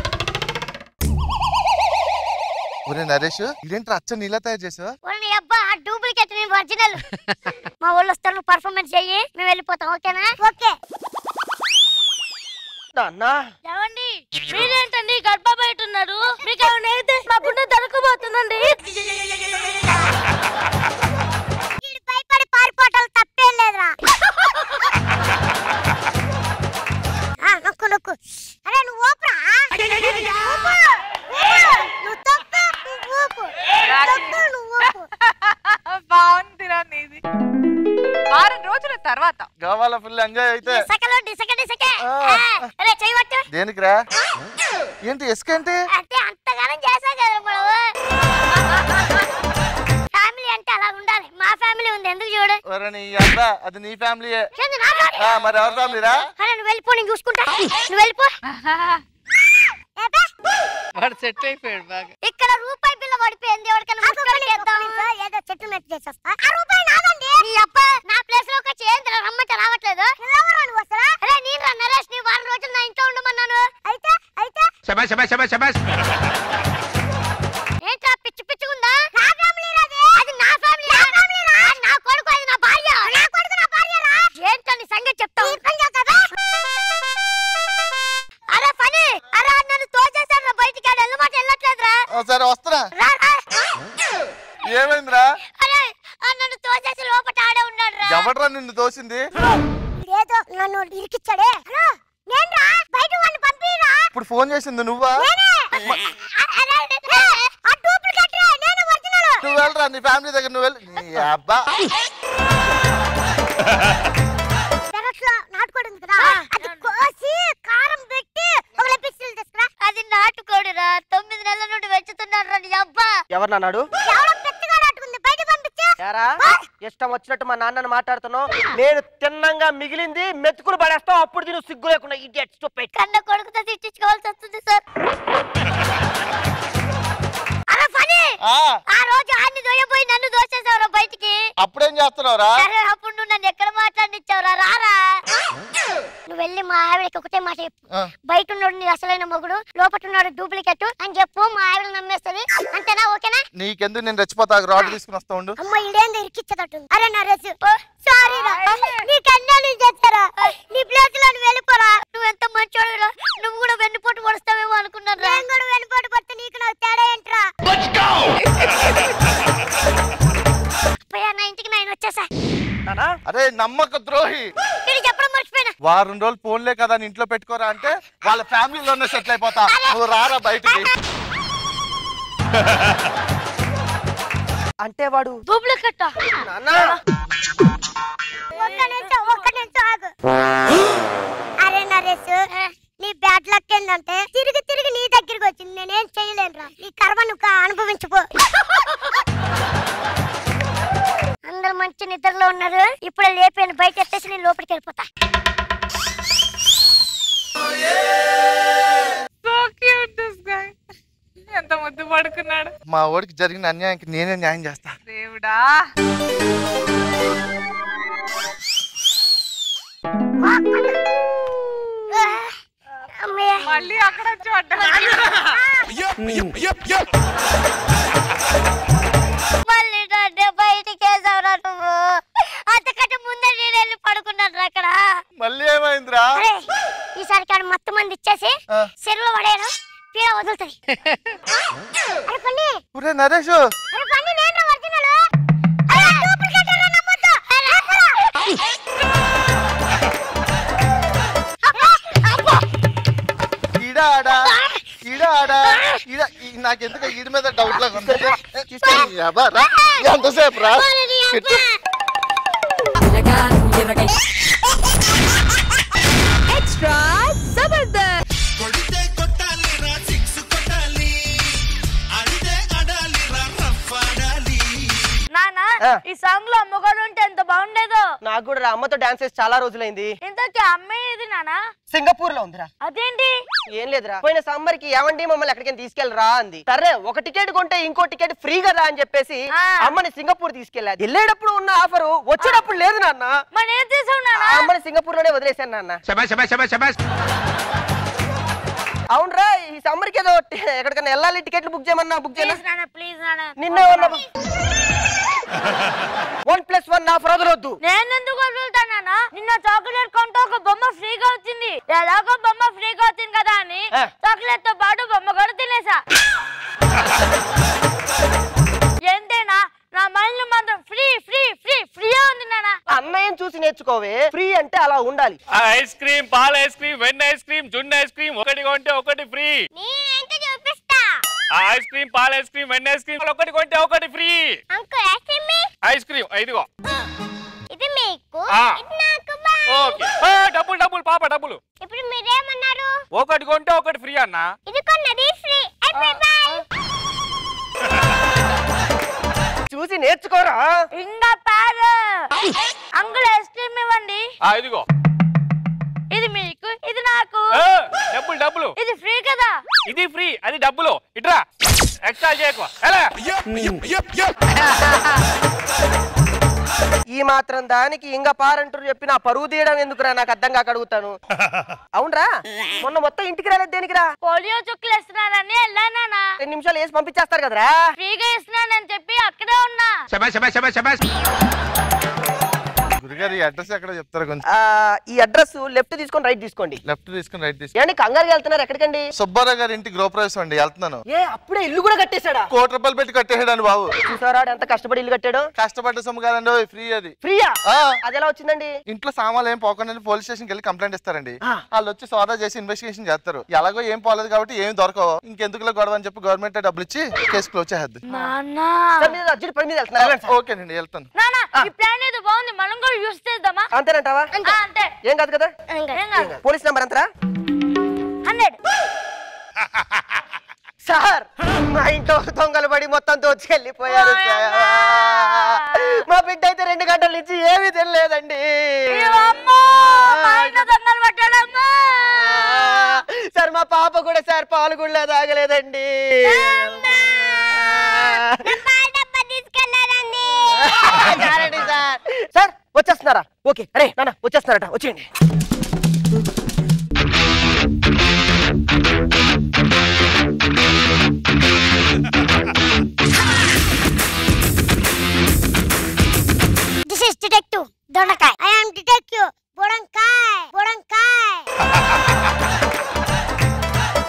Speaker 5: ఒరే నరేష్, ఇదేంటి అచ్చ నీలా తయారు చేసావు?
Speaker 11: ఒరే అబ్బా డూప్లికేట్, నేను ఒరిజినల్. మా వాళ్ళు వస్తారు, నువ్వు పర్ఫార్మెన్స్ చెయ్యి, మేము వెళ్ళిపోతాం, ఓకేనా? ఓకే.
Speaker 12: ఏమండి మీరేంటండి గర్భ బయట ఉన్నారు? మీకు ఏమైనా అయితే మా గుండె దొరకబోతుందండి.
Speaker 11: భయపడి పారిపోవటాలు తప్పేం లేదురా. నొక్కు. అరే
Speaker 5: ఫుల్ ఎంజాయ్ అయితే.
Speaker 11: ఇసకలో డిసకే. అరే చేయవచ్చు.
Speaker 5: దేనికిరా? ఏంటి ఇసుక ఏంటి?
Speaker 11: అంటే అంతగానం చేసా కదా మనం. ఫ్యామిలీ అంటే అలా ఉండాలి. మా ఫ్యామిలీ ఉంది, ఎందుకు చూడు.
Speaker 5: ఒరే నీ అబ్బా, అది నీ ఫ్యామిలీయే. మరి ఎవరి ఫ్యామిలీరా?
Speaker 11: అరే నువ్వు వెళ్ళిపో, నేను చూసుకుంటా. నువ్వు వెళ్ళిపో.
Speaker 3: వాడు సెట్ అయిపోయాడు బాగా.
Speaker 11: ఇక్కడ రూపాయి బిల్ల పడిపోయింది. ఎవరికైనా ఏదో చెట్టు మెట్టు చేసేస్తా. ఆ రూపాయి నాదండి. నీ అబ్బా నా ప్లేస్ లో చేయండి, రమ్మంటే రావట్లేదు. అరే నేను రా నరేష్, నీ వారం రోజులు నా ఇంట్లో ఉండమన్నాను. అయితే ఏంట్రా పిచ్చి పిచ్చిగుందా? నా ఫ్యామిలీ రాదే. అది నా ఫ్యామిలీ. నా కొడుకు, అది నా భార్య. నా కొడుకు నా భార్య రా. ఏంటో నీ సంగతి చెప్తావు. అరే పని, అరే నన్ను తోచేసాడు బయటికి. ఆడు వెళ్ళమాట వెళ్ళట్లేదురా.
Speaker 5: సరే వస్తున్నా. ఏమైందిరా?
Speaker 11: అరే నన్ను తోచేసి లోపట ఆడే ఉన్నాడు రా.
Speaker 5: ఎవడ్రా నిన్ను తోసింది?
Speaker 11: ఏదో నన్ను ఇరికిచ్చాడే. నేను రా, బయట వాడిని పంపిరా.
Speaker 5: ఇప్పుడు ఫోన్ చేసింది నువ్వా? నువ్వు వెళ్ళరా నీ ఫ్యామిలీ దగ్గర. నువ్వు వెళ్ళి నీ అబ్బా.
Speaker 11: నాటుకోడు ఉంది కదా, అది కోసి కారం పెట్టి ఒక పిస్టల్ తీసుకురా. అది నాటుకోడురా. 9 నెలల నుండి వెచ్చుతున్నాడు రా నీ అబ్బా.
Speaker 2: ఎవరన్నాడు?
Speaker 11: బయట పంపించు.
Speaker 2: ఇష్టం వచ్చినట్టు మా నాన్నని మాట్లాడుతున్నావు. నేను తిన్నంగా మిగిలింది మెతుకులు పడేస్తావు, అప్పుడు తిను సిగ్గు లేకుండా. ఇడియట్స్ తో పెట్టి
Speaker 11: కన్న కొడుకుతో తిట్టించుకోవాల్సి వస్తుంది సార్. అరే ఫనీ, ఆ రోజు ఆన్ని దోయబోయి నన్ను దోసేసావురా బయటికి.
Speaker 5: అప్పుడేం చేస్తున్నావురా?
Speaker 11: సరే అప్పుడు నువ్వు నన్ను ఎక్కడ మాట్లాడినిచ్చావురా? రారా. నువ్వు వెళ్ళి మా ఆవిడకి ఒకటే మాట చెప్పు. బయట ఉన్నాడు నీ అసలైన మొగుడు, లోపల ఉన్నాడు డూప్లికేట్ అని చెప్పు. మా ఆవిడ నమ్మేస్తుంది. అంతేనా? ఓకేనా?
Speaker 5: నీకెందుకు, నేను రెచ్చిపోతా. రాడ్ తీసుకుని వస్తా ఉండు.
Speaker 11: అమ్మ ఇదేందో ఇరికిచ్చదట్టు. అరే నరేష్ సారీ రా, నీకు అన్యాయం చేస్తారా. నీ ప్లేస్ లో నువ్వు వెళ్ళిపోరా. నువ్వు ఎంత మంచోడురా. నువ్వు కూడా వెన్నుపోటు పొడుస్తావేమో అనుకున్నాను. నేను కూడా వెన్నుపోటు పడితే నీకు నాకు తేడా ఏంట్రా. నా ఇంటికి నేను వచ్చేసా.
Speaker 5: అరే నమ్మక ద్రోహి,
Speaker 11: చెప్పడం మర్చిపోయినా.
Speaker 5: వారం రోజులు ఫోన్లే కదా అని ఇంట్లో పెట్టుకోరా అంటే వాళ్ళ ఫ్యామిలీలోనే సెటిల్ అయిపోతా. నువ్వు రారా బయటికి.
Speaker 2: అంటే వాడు
Speaker 11: డూప్లికేట్. ఒక్క నిమిషం ఆగు. అరే నరేష్, నీ బ్యాడ్ లక్ ఏంటంటే తిరిగి తిరిగి నీ దగ్గరికి వచ్చింది. నేనేం చేయలేనురా. నీ కర్మ నువ్వు అనుభవించుకో. అందరు మంచి నిద్రలో ఉన్నారు. ఇప్పుడే లేపాను, బయట ఎత్తేసి నేను లోపలికి వెళ్ళిపోతా.
Speaker 3: ఎంత ముద్దు పడుకున్నాడు.
Speaker 5: మా ఓడికి జరిగిన అన్యాయానికి నేనే న్యాయం చేస్తా.
Speaker 3: దేవుడా. మళ్ళీ అక్కడ
Speaker 11: మళ్ళీ బయటికి వేసావురా నువ్వు. అంతకంటే ముందే నేను వెళ్ళి పడుకున్నాను అక్కడ.
Speaker 5: మళ్ళీ ఏమైందిరా?
Speaker 11: ఈసారి కాదు మొత్తం మంది ఇచ్చేసి చెరువులో పడేయను, పీడ వదులుతుంది.
Speaker 5: ఒరే నరేష్, నాకెందుకు ఈడి మీద డౌట్ లాగా ఉంది. ఎంతసేపు రా?
Speaker 9: ఎక్స్ట్రా జబర్దస్త్.
Speaker 12: ఈ సాంగ్ లో అమ్మగారు ఉంటే ఎంత బాగుండేదో.
Speaker 2: నాకు కూడా అమ్మతో డాన్స్ చేసి చాలా రోజులైంది.
Speaker 12: ఇంతకీ అమ్మాయి ఏది నానా?
Speaker 2: సింగపూర్ లో ఉందిరా.
Speaker 12: అదేంటి?
Speaker 2: ఏం లేదురా, పోయిన సమ్మర్ కి ఏమండి మమ్మల్ని ఎక్కడికైనా తీసుకెళ్ళరా అంది. సరే ఒక టికెట్ కొంటే ఇంకో టికెట్ ఫ్రీ కదా అని చెప్పేసి అమ్మని సింగపూర్ తీసుకెళ్ళాలి. వెళ్ళేటప్పుడు ఉన్న ఆఫర్ వచ్చేటప్పుడు లేదు నాన్న.
Speaker 12: మరి ఏం చేసావు నాన్న?
Speaker 2: అమ్మని సింగపూర్ లోనే వదిలేశాను నాన్న. అవునరా, ఈ సమ్మర్ కి ఏదో ఎక్కడికైనా వెళ్ళాలి, టికెట్లు బుక్ చేయమన్నా బుక్ చేయనా?
Speaker 12: ప్లీజ్ నాన్న.
Speaker 2: నిన్న 1+1 ఆఫర్ వదలొద్దు.
Speaker 12: నేను ఎందుకు వదులుతానా? నిన్న చాక్లెట్ కొంటే ఒక బొమ్మ ఫ్రీగా వచ్చింది. ఎలాగో బొమ్మ ఫ్రీగా వచ్చింది కదా అని చాక్లెట్ తో పాటు బొమ్మ కూడా తినేసా. ఏంటేనా నా మైండ్ మాత్రం ఫ్రీ ఫ్రీ ఫ్రీ ఫ్రీ ఉంది నాన్న.
Speaker 2: అన్నయ్యం చూసి నేర్చుకోవే. ఫ్రీ అంటే అలా ఉండాలి.
Speaker 6: ఐస్ క్రీమ్, పాల ఐస్ క్రీమ్, వెన్న ఐస్ క్రీమ్, జున్ను ఐస్ క్రీమ్ ఒకటి కొంటే ఒకటి ఫ్రీ. ఐస్ క్రీమ్, పాల ఐస్ క్రీమ్, వెన్న ఐస్ క్రీమ్ ఒకటి కొంటే ఒకటి ఫ్రీ. ఐస్ క్రీమ్ ఇదిగో.
Speaker 11: ఇది మీకు, ఇది నాకు.
Speaker 6: డబ్బులు డబ్బులు పాప డబ్బులు.
Speaker 11: ఇప్పుడు మీరేమన్నారు?
Speaker 6: ఒకటి కొంటే ఒకటి ఫ్రీ అన్న.
Speaker 11: ఇది కొన్నది ఫ్రీ.
Speaker 2: చూసి నేర్చుకోరా.
Speaker 12: ఇంకా పారు అంకుల్ ఐస్ క్రీమ్ ఇవ్వండి.
Speaker 6: ఇదిగో.
Speaker 12: ఇది మీకు, ఇది నాకు.
Speaker 6: డబ్బులు డబ్బులు.
Speaker 12: ఇది ఫ్రీ కదా?
Speaker 6: ఇది ఫ్రీ, అది డబ్బులు. ఇట్రా ఎక్స్ట్రా చేయకు.
Speaker 2: ఈ మాత్రం దానికి ఇంకా పారంటూ చెప్పి నా పరువు తీయడం ఎందుకురా? నాకు అర్థం కాక అడుగుతాను. అవునరా, మొన్న మొత్తం ఇంటికి రాలేదు దేనికిరా?
Speaker 12: పోలియో చుక్కలు ఇస్తున్నారని వెళ్ళానా?
Speaker 2: 2 నిమిషాలు వేసి పంపించేస్తారు కదరా.
Speaker 12: ఫ్రీగా ఇస్తున్నానని చెప్పి అక్కడే ఉన్నా.
Speaker 5: గురుగారు ఈ అడ్రస్ ఎక్కడ చెప్తారా కొంచెం?
Speaker 2: ఈ అడ్రస్ లెఫ్ట్ తీసుకొని రైట్ తీసుకోండి.
Speaker 5: లెఫ్ట్ తీసుకొని రైట్ తీసుకోండి.
Speaker 2: ఏంటి కంగారు వెళ్తున్నారు? ఎక్కడికండి?
Speaker 5: సుబ్బారావు గారి ఇంటి గృహప్రవేశం అండి, వెళ్తున్నాను.
Speaker 2: అప్పుడే ఇల్లు కూడా కట్టేశాడా?
Speaker 5: 1 కోటి రూపాయలు పెట్టి కట్టేసాడు బాబు.
Speaker 2: చూసారా ఎంత కష్టపడి ఇల్లు కట్టాడు?
Speaker 5: కష్టపడ్డ సొమ్ము కాదండి, ఫ్రీ. అది
Speaker 2: ఫ్రీయా? అది ఎలా వచ్చిందండి?
Speaker 5: ఇంట్లో సామాన్లు ఏం పోకుండా పోలీస్ స్టేషన్కి వెళ్ళి కంప్లైంట్ ఇస్తారండి. వాళ్ళు వచ్చి సోదా చేసి ఇన్వెస్టిగేషన్ చేస్తారు. ఎలాగో ఏం పోలేదు కాబట్టి ఏం దొరకవు, ఇంకెందుకులో గొడవ అని చెప్పి గవర్నమెంట్ డబ్బులు ఇచ్చి కేసు క్లోజ్ చేద్ది. ఓకేనండి, వెళ్తాను.
Speaker 12: ఈ ప్లాన్ ఏదో బాగుంది, మనం కూడా యూస్ చేద్దామా?
Speaker 2: అంతేనంటావా?
Speaker 12: అంతే.
Speaker 2: ఏం కాదు కదా? పోలీస్ నెంబర్ ఎంతరా?
Speaker 12: 100.
Speaker 2: సార్, మా ఇంట్లో దొంగలు పడి మొత్తం దోచుకెళ్ళిపోయారు సార్. మా బిడ్డ అయితే 2 గంటల నుంచి ఏమీ తెలియలేదండి సార్. మా పాప కూడా సార్ పాలు కూడా తాగలేదండి. సార్ వచ్చేస్తున్నారా? ఓకే, అరే నాన్న వచ్చేస్తున్నారట, వచ్చేయండి.
Speaker 11: This is detective Dondakai. I am detective Bodankai.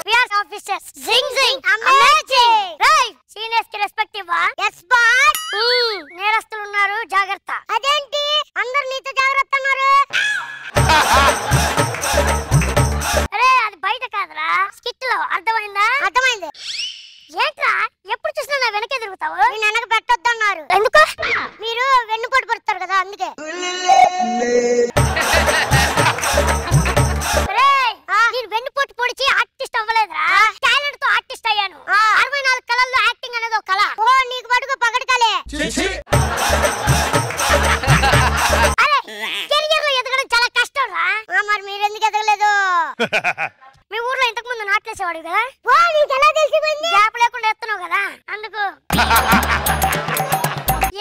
Speaker 11: We are officers. Zing zing. Amazing. Right. Seniors ki respect iva. Yes boss. నేరస్తులు ఉన్నారు, జాగ్రత్త. అదేంటి అందరూ నీతో జాగ్రత్త అన్నారు? అరే అది బయట కాదురా, స్కిట్ లో. అర్థమైందా? అర్థమైంది. ఏంట్రా ఎప్పుడు చూసినా నా వెనకే తిరుగుతావు? నేను వెనక పెట్టొద్దన్నారు. ఎందుకు? మీరు వెన్నుపోటు పడతారు కదా, అందుకే. నేను వెన్నుపోటు పొడిచి ఆర్టిస్ట్ అవ్వలేదురా, టాలెంట్ తో ఆర్టిస్ట్ అయ్యాను. 64 కళల్లో యాక్టింగ్ అనేది ఒక కళ. ఓ నీకు పడుకో పగడకాలే. అరే కెరియర్ లో ఎదగడం చాలా కష్టం రా. మరి మీరు ఎందుకు ఎదగలేదు? మీ ఊర్లో ఇంతకు ముందు నాట్లేసేవాడు కదా? గ్యాప్ లేకుండా ఎత్తున్నావు కదా, అందుకు.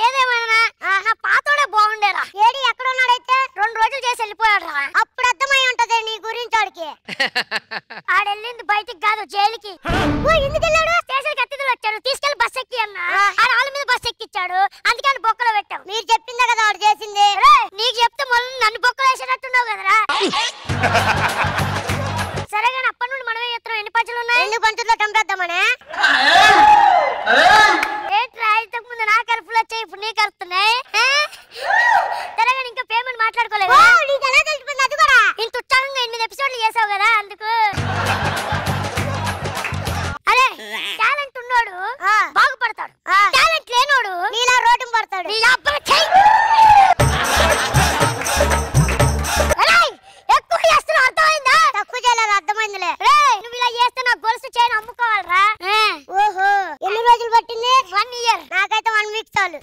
Speaker 11: ఏదేమైనా నా పాతోడే బాగుండేరా. ఏడి ఎక్కడ ఉన్నాడైతే 2 రోజులు చేసి వెళ్ళిపోయాడు రా. అప్పుడు అర్థమై ఉంటది నీ గురించి ఆడికి. ఆడెళ్ళింది బయటికి కాదు, జైలుకి. ఎందుకు వెళ్ళాడు? స్టేషన్కి అతిథులు వచ్చాడు, తీసుకెళ్లి బస్ ఎక్కి అన్నా. ఆడ వాళ్ళ మీద బస్ ఎక్కిచ్చాడు, అందుకని బొక్కలో పెట్టాం. మీరు చెప్పిందే కదా ఆడు చేసింది. నీకు చెప్తే మళ్ళీ నన్ను బొక్కలో వేసేటట్టున్నావు కదరా. సరే కానీ అప్పటి నుండి మనమే ఎత్తున్నాం. ఎన్ని పంచులు ఉన్నాయి? 2 పంచుల్లో చంపేద్దామనే. ఏంట్రా ఇంతకు ముందు నా కరుపులు వచ్చాయి, ఇప్పుడు నీ కరుతున్నాయి. సరే కానీ ఇంకా పేమెంట్ మాట్లాడుకోలేదు. ఇంత ఉత్సాహంగా 8 ఎపిసోడ్లు చేసావు కదా, అందుకు. అరే టాలెంట్ ఉన్నోడు బాగుపడతాడు, టాలెంట్ లేనోడు నీలా రోడ్డు పడతాడు. ఎక్కువ చేస్తున్నావు, అర్థమైందా? తక్కువ చేయలేదు, అర్థమైందిలే. నువ్వు ఇలా చేస్తే నా గొలుసు చైన్ అమ్ముకోవాలరా. ఓహో, ఎన్ని రోజులు పట్టింది? 1 ఇయర్. నాకైతే 1 వీక్ చాలు.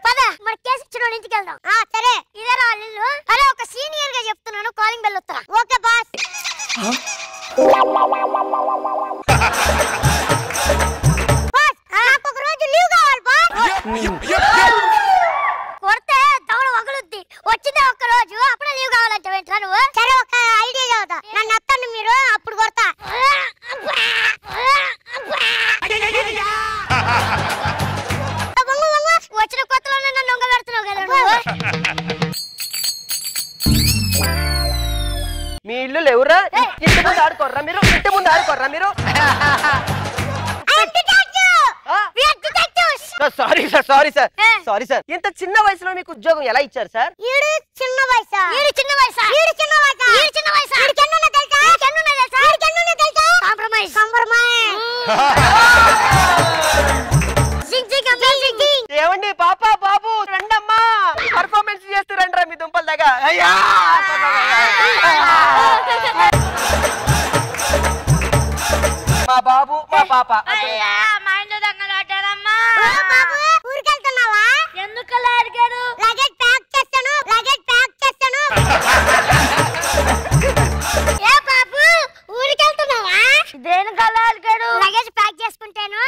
Speaker 11: పద మరి కేసు ఇచ్చిన ఇంటికి వెళ్దాం. సరే ఇదే రా ఇల్లు. అరే ఒక సీనియర్ గా చెప్తున్నాను, కాలింగ్ బెల్ వస్తా. Okay boss. నాకు ఒక రోజు లీవ్ కావాలి బాస్. కొడితే దవడ వగులుద్ది. వచ్చిందే ఒక్క రోజు, అప్పుడే లీవ్ కావాలంటే ఏంట్రా నువ్వు? సరే ఒక ఐడియా చదువుతా, నన్ను అత్తండి మీరు, అప్పుడు కొడతా. వచ్చిన కొత్తలోనే నన్ను దొంగ పెడుతున్నావు కదా నువ్వు.
Speaker 2: మీ ఇల్లు లేవురా? ఇంటి ముందు ఆడుకోర్రా మీరు, ఇంటి ముందు ఆడుకోర్రా మీరు. Sorry sir, sorry sir, sorry sir. ఇంత చిన్న వయసులో మీకు ఉద్యోగం ఎలా ఇచ్చారు సార్?
Speaker 11: చిన్న వయసా? చిన్న వయసా? చిన్న వయసా? చిన్న వయసా? కెన్నున తెలుసా? కెన్నున తెలుసా? కెన్నున తెలుసా? కాంప్రమైజ్.
Speaker 2: ఏమండి పాప బాబు అయ్యా మా బాబు మా పాప
Speaker 12: మా ఇంట్లో దొంగలు పట్టారమ్మా. ఊరికెళ్తున్నావా? ఎందుకు అలా అడిగారు? లగేజ్ ప్యాక్ చేస్తాను, లగేజ్ ప్యాక్ చేస్తాను. ఏ బాబు ఊరికెళ్తున్నావా? దేనికి అలా అడిగాడు? లగేజ్ ప్యాక్ చేసుకుంటాను.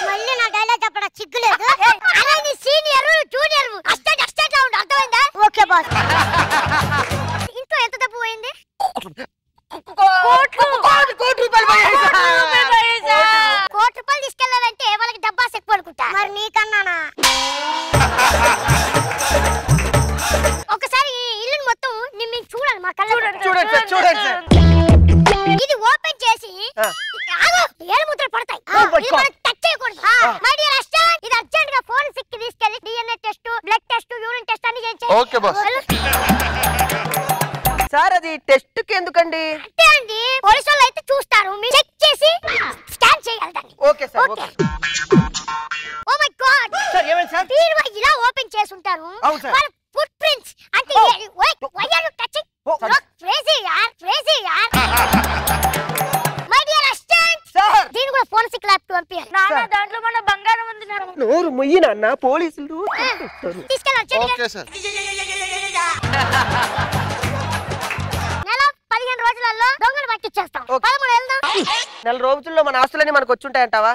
Speaker 12: మళ్ళీ నా డైలాగ్ చెప్పడం సిగ్గులేదు. అరే నీ సీనియర్ జూనియర్ అస్టేట్ అస్టేట్ లా ఉండు, అర్థమైందా? Okay boss. ఇంట్లో ఎంత డబ్బు పోయింది? కోటి రూపాయలు తీసుకెళ్ళాలంటే వాళ్ళకి డబ్బా ఎక్కువ అనుకుంటా. మరి నీకన్నానా? ఒకసారి ఇల్లు మొత్తం మీరు చూడాలి, మా కళ్ళ
Speaker 2: చూడండి.
Speaker 12: ఇది ఓపెన్ చేసి ఏడు ముద్రలు పడతాయి. టచ్ చేయకూడదు. మై డియర్ అసిస్టెంట్, ఇది అర్జెంట్ గా ఫోరెన్సిక్ కి తీసుకెళ్లి DNA test, blood test, urine test అన్ని చేయించండి.
Speaker 5: Okay boss.
Speaker 2: సార్ అది టెస్ట్ కి ఎందుకండి?
Speaker 12: అంతే అండి, పోలీసు వాళ్ళు అయితే చూస్తారు, మీరు చెక్ చేసి స్కాన్ చేయాలి దాన్ని.
Speaker 2: Okay sir. Okay.
Speaker 12: Oh my god
Speaker 2: sir ఏమైంది సార్?
Speaker 12: మీరు ఇలా ఓపెన్ చేసి ఉంటారు.
Speaker 2: అవును సార్.
Speaker 12: వాళ్ళ ఫుట్ ప్రింట్స్ అంటే why are you touching? Crazy yaar, crazy yaar. My dear assistant,
Speaker 2: sir
Speaker 12: దీని కూడా ఫోరెన్సిక్ ల్యాబ్ కి పంపియాలి. నాన్న దాంట్లో మన బంగారం ఉంది నాన్న.
Speaker 2: నోరు మొయ్యి నాన్న, పోలీసులు
Speaker 12: తీసుకెళ్ళండి.
Speaker 5: Okay sir.
Speaker 12: నెల 15 రోజులలో దొంగలు పట్టించేస్తాం. మనం వెళ్దాం.
Speaker 2: నెల రోజుల్లో మన ఆస్తులన్నీ మనకు వచ్చుంటాయంటావా?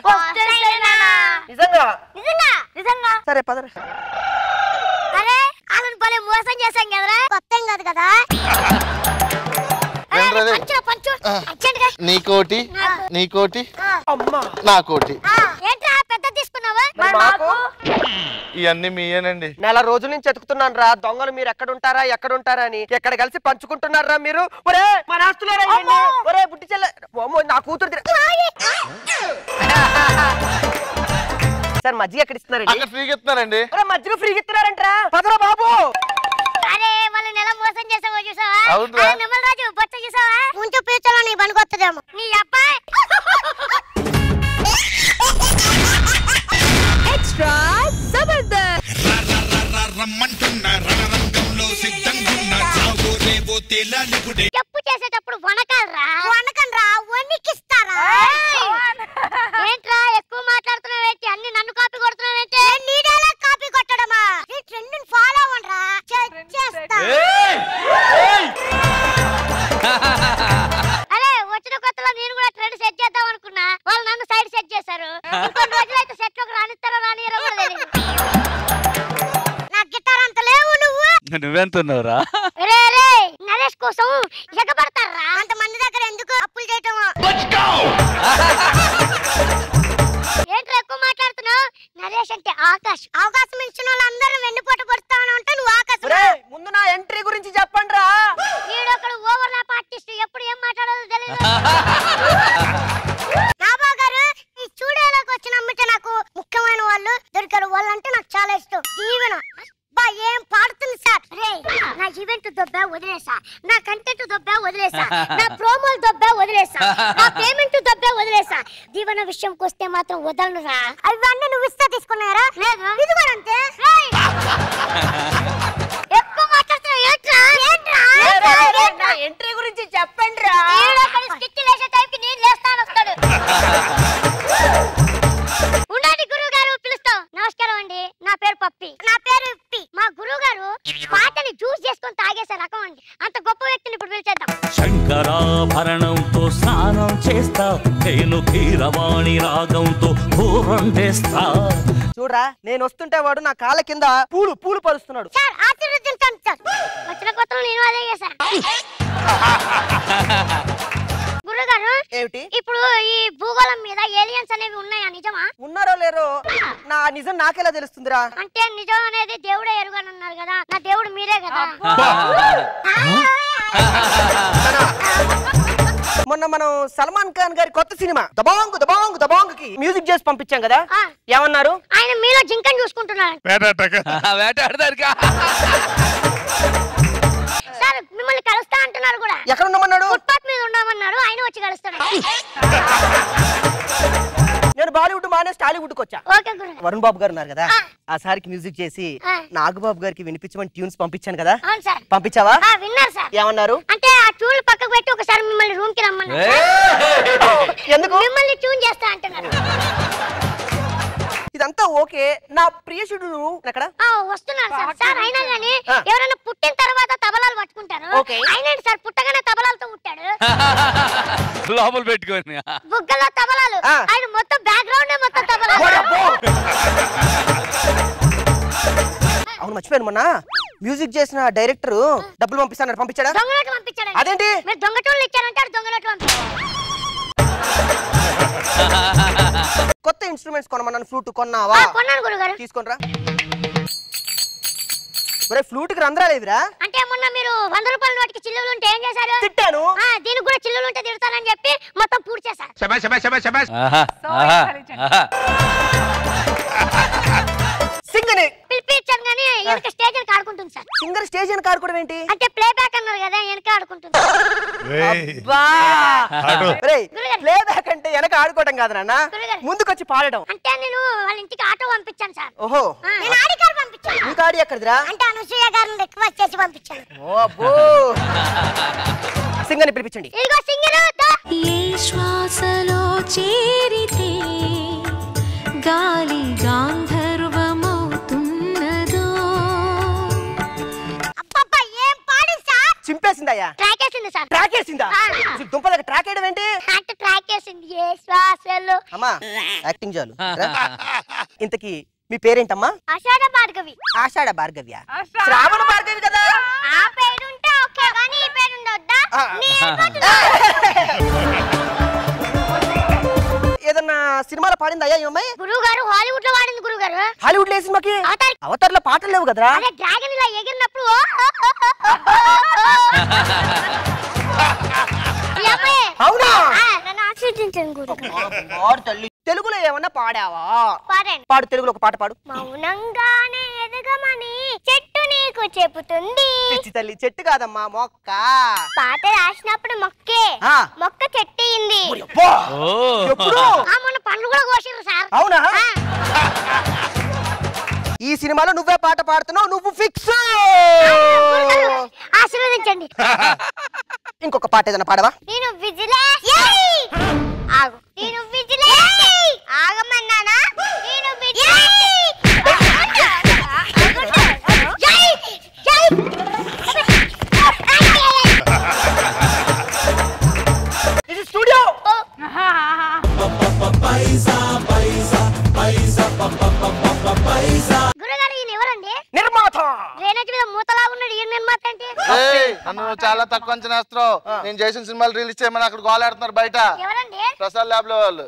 Speaker 12: నిజంగా
Speaker 2: నిజంగా
Speaker 12: నిజంగా.
Speaker 2: సరే పదరా.
Speaker 12: అరే వాళ్ళని భలే మోసం చేశాం కదరా. కొత్త కాదు కదా.
Speaker 5: నీకోటి నీకోటి
Speaker 2: అమ్మా
Speaker 5: నాకోటి.
Speaker 12: ఏంట్రా పెద్ద తీసుకున్నావా?
Speaker 5: ఇవన్నీ మీయేనండి.
Speaker 2: నెల రోజుల నుంచి ఎతుకుతున్నాను రా, దొంగలు మీరు ఎక్కడ ఉంటారా అని. ఎక్కడ కలిసి పంచుకుంటున్నారా మీరు? ఒరే మన ఆస్తులేరా ఇవన్నీ? ఒరే బుట్టి చెల్ల, నా కూతురు సార్ మజ్జిగ ఎక్కడ ఇస్తున్నారండి?
Speaker 5: ఫ్రీగా ఇస్తున్నారండి.
Speaker 2: మజ్జిగ ఫ్రీగా ఇస్తున్నారంటరా? పదరా బాబు.
Speaker 12: అరే వాళ్ళు నెల మోసం చేసావో చూసావా?
Speaker 5: అవునురా.
Speaker 12: నిమ్మలరాజు బొచ్చ చూసావా? ముందు ఫ్యూచర్ లో నీ పనికొత్తదేమో. నీ అబ్బాయి
Speaker 9: ఎక్స్ట్రా జబర్దస్త్.
Speaker 12: తప్పు చేసేటప్పుడు వనకాలరా, వనకండ్రా, వణికిస్తారా? ఏంట్రా ఎక్కువ మాట్లాడుతున్నావేంటి? అన్ని నన్ను కాపీ కొడుతున్నావేంటి? నీడేలా కాపీ కొట్టడమా? ఈ ట్రెండ్ ని ఫాలో అవ్వండ్రా, చేస్తా. అరే వచ్చిన కొత్తలో నేను కూడా ట్రెండ్ సెట్ చేద్దాం అనుకున్నా, వాళ్ళు నన్ను సైడ్ సెట్ చేశారు. ఇంకొన్ని రోజులైతే సెట్ లోకి రానిస్తారో రానియరో కూడా తెలియదు. నా గిటార్ అంత లేవు నువ్వు.
Speaker 1: నువ్వెంతున్నావురా?
Speaker 12: రే నరేష్ కోసం ఎగబడతారా? అంతమంది దగ్గర ఎందుకు అప్పులు చేయటం? ఏంట్రా ఎక్కువ మాట్లాడుతున్నావు? నరేష్ అంటే ఆకాశ్. అవకాశం ఇచ్చిన వాళ్ళందరూ వెన్నుపోటు పడుతామని ఉంటా. నువ్వు ఆకాశం.
Speaker 2: ముందు నా ఎంట్రీ గురించి చెప్పండి రా.
Speaker 12: ఈడొకడు ఓవర్ ల్యాప్ ఆర్టిస్ట్, ఎప్పుడు ఏం మాట్లాడాలో తెలియదు. నాబాబు గారు ఈ స్టూడియోలోకి వచ్చిన అమ్మితే నాకు ముఖ్యమైన వాళ్ళు దొరికారు. వాళ్ళంటే నాకు చాలా ఇష్టం. జీవన బా ఏం పాడుతుంది సార్. రే నా ఈవెంట్ దొబ్బా వదిలేసా, నా కంటెంట్ దొబ్బా వదిలేసా, నా ప్రోమోలు దొబ్బా వదిలేసా, నా పేమెంట్ దొబ్బా వదిలేసా. దీవెన విషయంకి వస్తే మాత్రం వదలను రా. అవన్నీ నువ్వు ఇస్తా తీసుకున్నారా? లేదు ఇది కూడా అంతే. ఎక్కువ మాట్లాడుతున్నావు ఏంట్రా?
Speaker 2: ఎంట్రీ గురించి చెప్పండి రా.
Speaker 12: స్కిట్ లేసే టైంకి నేను లేస్తాను వస్తాడు. ఉండండి గురువు గారు పిలుస్తాం. నమస్కారం అండి, నా పేరు పప్పి. నా పేరు ఇప్పి. మా గురువు గారు పాటని జ్యూస్ చేసుకొని తాగేసే రకం అండి. అంత గొప్ప వ్యక్తిని ఇప్పుడు పిలిచేద్దాం.
Speaker 10: శంకరాభరణంతో స్నానం చేస్తా, నేను కీరవాణి రాగంతో పూరండేస్తా.
Speaker 2: చూడరా నేను వస్తుంటే వాడు నా కాళ్ళ కింద పూలు పరుస్తున్నాడు.
Speaker 12: సార్ ఆశీర్వదించండి సార్. వచ్చిన కొత్తలో నేను అదే చేశాను. గురుగారు
Speaker 2: ఏమిటి?
Speaker 12: ఇప్పుడు ఈ భూగోళం మీద ఏలియన్స్ అనేవి ఉన్నాయా? నిజమా?
Speaker 2: ఉన్నారో లేరో నా నిజం నాకెలా తెలుస్తుందిరా?
Speaker 12: అంటే నిజం అనేది దేవుడే ఎరుగనన్నారు కదా. నా దేవుడు మీరే కదా.
Speaker 2: మొన్న మనం సల్మాన్ ఖాన్ గారి కొత్త సినిమా దబాంగ్ దబాంగ్ దబాంగ్ కి మ్యూజిక్ చేసి పంపించాం కదా. ఏమన్నారు?
Speaker 12: ఆయన మీలో జింకని చూసుకుంటున్నారు సార్. మిమ్మల్ని కలుస్తా అంటున్నారు కూడా.
Speaker 2: ఎక్కడ ఉండమన్నాడు?
Speaker 12: ఫుట్పాత్ మీద ఉండమన్నారు. ఆయన వచ్చి కలుస్తాడు.
Speaker 2: నేను బాలీవుడ్ రాగానే టాలీవుడ్ కి వచ్చా.
Speaker 11: ఓకే గురుగారు.
Speaker 2: వరుణ్ బాబు గారు ఉన్నారు కదా, ఆ సార్కి మ్యూజిక్ చేసి నాగబాబు గారికి వినిపించమని ట్యూన్స్ పంపించాను కదా.
Speaker 11: అవును సార్.
Speaker 2: పంపించావా?
Speaker 11: విన్నారు సార్.
Speaker 2: ఏమన్నారు?
Speaker 11: అంటే ఆ ట్యూన్ పక్కకు పెట్టి ఒకసారి మిమ్మల్ని రూమ్ కి రమ్మన్నారు.
Speaker 2: ఎందుకు?
Speaker 11: మిమ్మల్ని ట్యూన్ చేస్తా అంటున్నారు.
Speaker 2: ఇదంతా ఓకే. నా ప్రియసుడు ఎక్కడ?
Speaker 11: వస్తున్నారు సార్. సార్ అయినా గానీ ఎవరైనా పుట్టిన తర్వాత తబలాలు పట్టుకుంటారు. అయినా సార్ పుట్టగానే తబలాలతో పుట్టాడు.
Speaker 10: లోపల పెట్టుకొని
Speaker 11: బుగ్గలో తబలాలు. ఆయన మొత్తం బ్యాక్గ్రౌండ్ మొత్తం తబలాలు.
Speaker 2: అవును మర్చిపోయాను, మొన్న మ్యూజిక్ చేసిన డైరెక్టర్ డబ్బులు పంపిస్తాను పంపించాడా?
Speaker 11: దొంగ నోట్లు పంపించాడు.
Speaker 2: అదేంటి?
Speaker 11: మీరు దొంగ టోన్లు ఇచ్చారంటారు, దొంగ నోట్లు పంపించారు.
Speaker 2: కొత్త ఇన్స్ట్రుమెంట్స్ కొనమన్నాను, ఫ్లూట్ కొన్నావా?
Speaker 11: కొన్నాను గురుగారు.
Speaker 2: తీసుకోనరా. ఒరే ఫ్లూట్ కి రంధ్రాలేవిరా?
Speaker 11: అంటే మొన్న మీరు 100 రూపాయల నోటికి చిల్లులు ఉంటే ఏం చేశారు?
Speaker 2: తిట్టాను.
Speaker 11: దీనికి కూడా చిల్లులు ఉంటే తిడతానని చెప్పి మొత్తం పూర్తి చేశారు.
Speaker 2: సింగర్
Speaker 11: పిలిపించాను కానీ వెనక స్టేజ్ అని ఆడుకుంటుంది సార్.
Speaker 2: సింగర్ స్టేజ్ అని ఆడుకోవడం ఏంటి?
Speaker 11: అంటే ప్లే బ్యాక్ అన్నారు కదా, వెనక ఆడుకుంటుంది.
Speaker 2: ప్లే బ్యాక్ అంటే వెనక ఆడుకోవడం కాదు నాన్న, ముందుకొచ్చి పాడడం.
Speaker 11: అంటే నేను వాళ్ళ ఇంటికి ఆటో పంపించాను సార్.
Speaker 2: ఓహో,
Speaker 11: నేను ఆడి కారు పంపించాను.
Speaker 2: నీకు ఆడి ఎక్కడిదిరా?
Speaker 11: అంటే అనసూయ గారిని రిక్వెస్ట్ చేసి పంపించాను.
Speaker 2: ఓ అబ్బో. సింగర్ని పిలిపించండి.
Speaker 11: ఇదిగో సింగర్.
Speaker 13: ఏ శ్వాసలో చేరితే గాలి గాంధర్వమవుతున్నదో.
Speaker 11: అబ్బబ్బా ఏం పాడి సార్.
Speaker 2: చింపేసిందయ్యా.
Speaker 11: ట్రాక్ వేసింది సార్.
Speaker 2: ట్రాక్ వేసిందా? దుంపలకు ట్రాక్ వేయడం ఏంటి?
Speaker 11: అంటే ట్రాక్ వేసింది. ఏ శ్వాసలో.
Speaker 2: అమ్మా యాక్టింగ్ చాలు. ఇంతకీ మీ పేరేంటమ్మా?
Speaker 11: ఆషాఢ భార్గవి.
Speaker 2: ఆషాఢ భార్గవ్య. శ్రావణ భార్గవి కదా?
Speaker 11: ఆ పేరుంటే ఓకే కానీ ఈ పేరు ఉండొద్దా?
Speaker 2: ఏదన్నా సినిమాలో పాడిందా ఈ అమ్మాయి?
Speaker 11: గురువు గారు హాలీవుడ్ లో వాడింది గురువు గారు.
Speaker 2: హాలీవుడ్ లో ఏ సినిమాకి? అవతార్ లో పాటలు లేవు కదరా?
Speaker 11: అదే డ్రాగన్ ఇలా ఎగిరినప్పుడు
Speaker 2: అవునా?
Speaker 11: నన్ను ఆశీర్వదించండి గురువు.
Speaker 2: తెలుగులో ఏమన్నా పాడావా?
Speaker 11: పాడండి.
Speaker 2: పాడు, తెలుగులో ఒక పాట పాడు.
Speaker 11: మౌనంగానే ఎదగమని చెట్టు నీకు చెబుతుంది.
Speaker 2: పిచ్చి తల్లి, చెట్టు కాదమ్మా మొక్క.
Speaker 11: పాట రాసినప్పుడు మొక్కే, మొక్క చెట్టయింది.
Speaker 2: ఎప్పుడు?
Speaker 11: మొన్న పండ్లు కూడా కోసిర్రు సార్.
Speaker 2: అవునా? ఈ సినిమాలో నువ్వే పాట పాడుతున్నావు, నువ్వు ఫిక్స్.
Speaker 11: ఆశీర్వదించండి.
Speaker 2: ఇంకొక పాట ఏదైనా పాడవా?
Speaker 11: నేను విజిలేస్. ఆగు. నేను విజిలేస్. ఆగమన్నానా? నేను విజిలేస్.
Speaker 2: ఇది స్టూడియో.
Speaker 11: గురుగారు ఈయన ఎవరండి?
Speaker 2: నిర్మాత.
Speaker 11: డ్రైనేజ్ మీద మూతలా ఉన్నాడు. ఈయన నిర్మాత అంటే?
Speaker 5: నన్ను చాలా తక్కువ అంచనా వేస్తున్నావు. నేను చేసిన సినిమాలు రిలీజ్ చేయమని అక్కడ గోలాడుతున్నారు బయట.
Speaker 11: ఎవరండి?
Speaker 5: ప్రసాద్ ల్యాబ్ లో వాళ్ళు.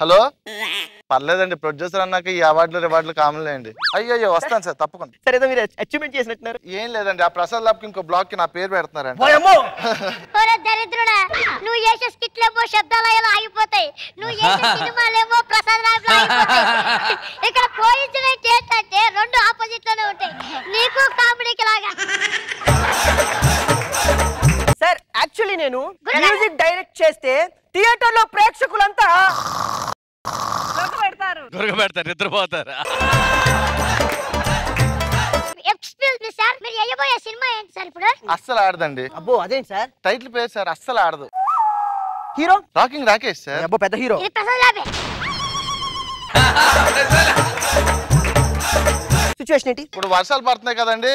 Speaker 5: హలో, పర్లేదండి, ప్రొడ్యూసర్ అన్నాక ఈ అవార్డులు రివార్డులు కామన్లేండి. అయ్యో వస్తాను సార్, తప్పకుండా.
Speaker 2: సరే మీరు అచీవ్మెంట్ చేసినట్టున్నారు.
Speaker 5: ఏం లేదండి, ఆ ప్రసాద్ ల్యాబ్ కి ఇంకో బ్లాక్ కి నా పేరు పెడుతున్నారండి.
Speaker 11: ఒరే దరిద్రుడా, నువ్వు చేసే స్కిట్లేమో శబ్దాలయాలు ఆగిపోతాయి, నువ్వు చేసే సినిమాలేమో ప్రసాద్ ల్యాబ్ లో ఆగిపోతాయి. ఇక్కడ కోయిన్సిడెంట్ ఏంటంటే రెండు ఆపోజిట్ లోనే ఉంటాయి, నీకు కామెడీకి లాగా.
Speaker 2: సార్ యాక్చువల్లీ నేను మ్యూజిక్ డైరెక్ట్ చేస్తే థియేటర్ లో ప్రేక్షకులంతా
Speaker 10: గురగబెడతారు, నిద్రపోతారు.
Speaker 11: ఎక్స్క్యూజ్ మీ సార్, మీరు చేయబోయే సినిమా ఏంటి సార్ ఇప్పుడు?
Speaker 5: అస్సలు ఆడదండి.
Speaker 2: అబ్బో అదేంటి సార్?
Speaker 5: టైటిల్ పేరు సార్ అస్సలు ఆడదు.
Speaker 2: Hero
Speaker 5: rocking Rakesh sir.
Speaker 2: అబ్బో పెద్ద హీరో.
Speaker 11: ఇది ప్రసాద్ ల్యాబే.
Speaker 2: సిచువేషన్ ఏంటి?
Speaker 5: ఇప్పుడు వర్షాలు పడుతున్నాయి కదండి,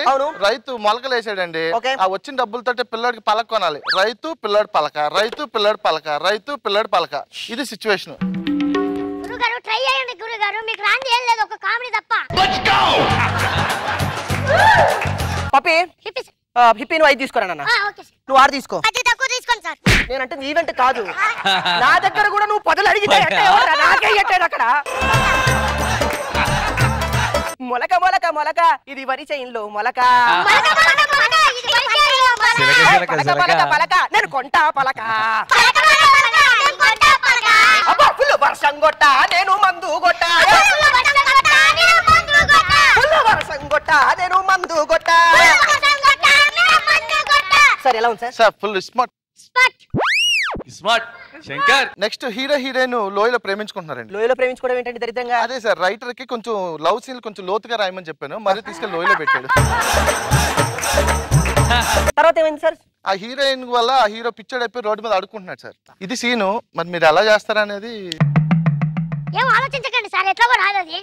Speaker 5: రైతు మొలకలు వేసాడండి. ఆ వచ్చిన డబ్బులతో పిల్లడికి పలక కొనాలి. రైతు పిల్లడి పలక, రైతు పిల్లడి పలక, రైతు పిల్లడి పలక. ఇది సిచువేషన్.
Speaker 11: గురుగారు ట్రై చేయండి గురుగారు, మీకు రాంది ఏం లేదు, ఒక కామెడీ తప్ప.
Speaker 2: పప్పి హిప్పి నువ్వు 5 తీసుకోరా నాన్న. నువ్వు 6 తీసుకో.
Speaker 11: అది తక్కువ తీసుకోండి సార్.
Speaker 2: నేనంటే ఈవెంట్ కాదు, నా దగ్గర కూడా నువ్వు 10 అడిగితే నాకే ఎట్టాడు అక్కడ. మొలక మొలక మొలక ఇది వరి చేయింలో మొలక. పలక పలక నేను కొంటా పలక. ఫుల్ వర్షం కొట్ట నేను మందు కొట్ట. ఫుల్ వర్షం కొట్ట నేను మందు కొట్ట. సార్ ఎలా ఉంది sir?
Speaker 5: Sir full smart.
Speaker 10: Smart Shankar.
Speaker 5: Next hero heroine లోయలో ప్రేమించుకుంటున్నారండి.
Speaker 2: లోయలో ప్రేమించుకోవడం ఏంటంటే దరిద్రంగా.
Speaker 5: అదే సార్, రైటర్ కి కొంచెం లవ్ సీన్ కొంచెం లోతుగా రాయమని చెప్పాను, మరి తీసుకెళ్ళి లోయలో పెట్టాడు.
Speaker 2: తర్వాత ఏమైంది సార్?
Speaker 5: ఆ హీరోయిన్ వల్ల ఆ హీరో పిచ్చోడైపోయి రోడ్డు మీద అడుక్కుంటున్నాడు సార్. ఇది సీను. మరి మీరు ఎలా చేస్తారనేది
Speaker 12: ఏం ఆలోచించకండి సార్, ఎట్లా కూడా రాదు అది.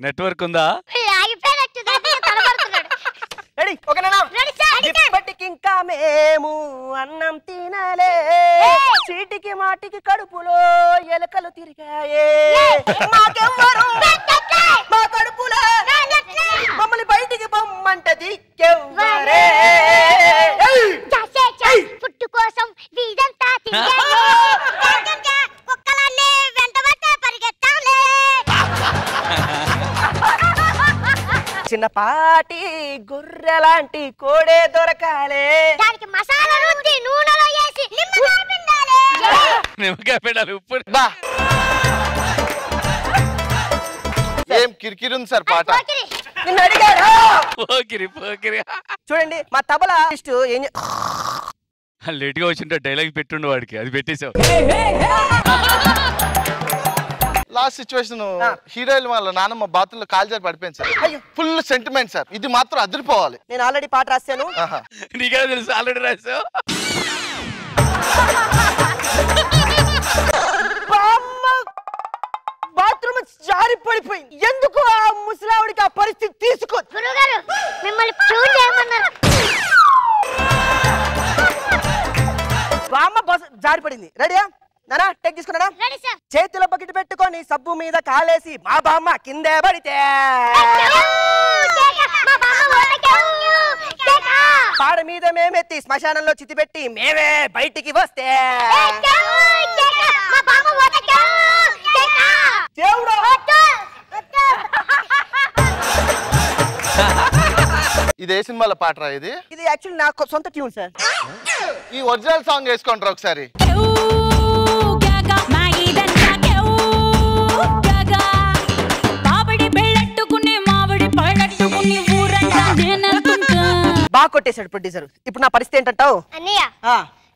Speaker 10: నెట్వర్క్ ఉందా?
Speaker 12: ఆగిపోయినట్టు తడబడుతున్నాడు.
Speaker 2: రెడీ? ఓకేనా?
Speaker 12: Ready sir.
Speaker 2: ఇప్పటికి ఇంకా మేము అన్నం తినలే, చీటికి మాటికి కడుపులో ఎలకలు తిరిగాయే, మాకెవ్వరు మా కడుపులో మమ్మల్ని బయటికి పొమ్మంటది ఎవ్వరే.
Speaker 12: పుట్టు కోసం వీడంతా తిరిగాయే, కుక్కలన్నీ వెంటబట్టే పరిగెత్తాలే.
Speaker 2: చిన్నపాటి గొర్రె లాంటి కోడే దొరకాలే,
Speaker 12: దానికి మసాలా రుద్ది నూనెలో వేసి నిమ్మకాయ పిండాలే.
Speaker 10: నిమ్మకాయ పిండాలి, ఉప్పు.
Speaker 5: ఏం కిరికిరి ఉంది సార్ పాట.
Speaker 2: నిన్ను అడిగారు.
Speaker 10: పోకిరి పోకిరి.
Speaker 2: చూడండి మా తబలా ఏం
Speaker 10: లేట్ గా వచ్చింటే డైలాగ్ పెట్టుండు వాడికి, అది పెట్టేసావు.
Speaker 5: లాస్ట్ సిచ్యువేషన్ హీరోయిన్ వాళ్ళ నాన్నమ్మ బాత్రూమ్ లో కాల్జారి పడిపోయింది సార్. Full sentiment sir. ఇది మాత్రం అదిరిపోవాలి.
Speaker 2: నేను ఆల్రెడీ పాట రాశాను.
Speaker 10: నీకే తెలుసు, ఆల్రెడీ రాసావు.
Speaker 2: బాత్రూమ్ జారి పడిపోయింది. ఎందుకు ఆ ముసలావిడికి ఆ పరిస్థితి తీసుకో.
Speaker 12: గురుగారు మిమ్మల్ని ట్యూన్ చేయమన్నారు.
Speaker 2: బామ్మ జారి పడింది. రెడీయా నానా? టేక్ తీసుకున్నాడా? చేతిలో బకెట్ పెట్టుకొని సబ్బు మీద కాలేసి మా బామ్మ కిందే పడితే పాడ మీద మేమెత్తి శ్మశానంలో చితి పెట్టి మేమే బయటికి వస్తే
Speaker 5: ఇది ఏ సినిమాలో పాట రా? ఇది
Speaker 2: ఇది యాక్చువల్లీ నాకు సొంత ట్యూన్ సార్.
Speaker 5: ఈ ఒరిజినల్ సాంగ్ వేసుకుంటారా ఒకసారి?
Speaker 2: బాగా కొట్టేశాడు ప్రొడ్యూసర్. ఇప్పుడు నా పరిస్థితి ఏంటంటావు?
Speaker 12: అన్నయ్య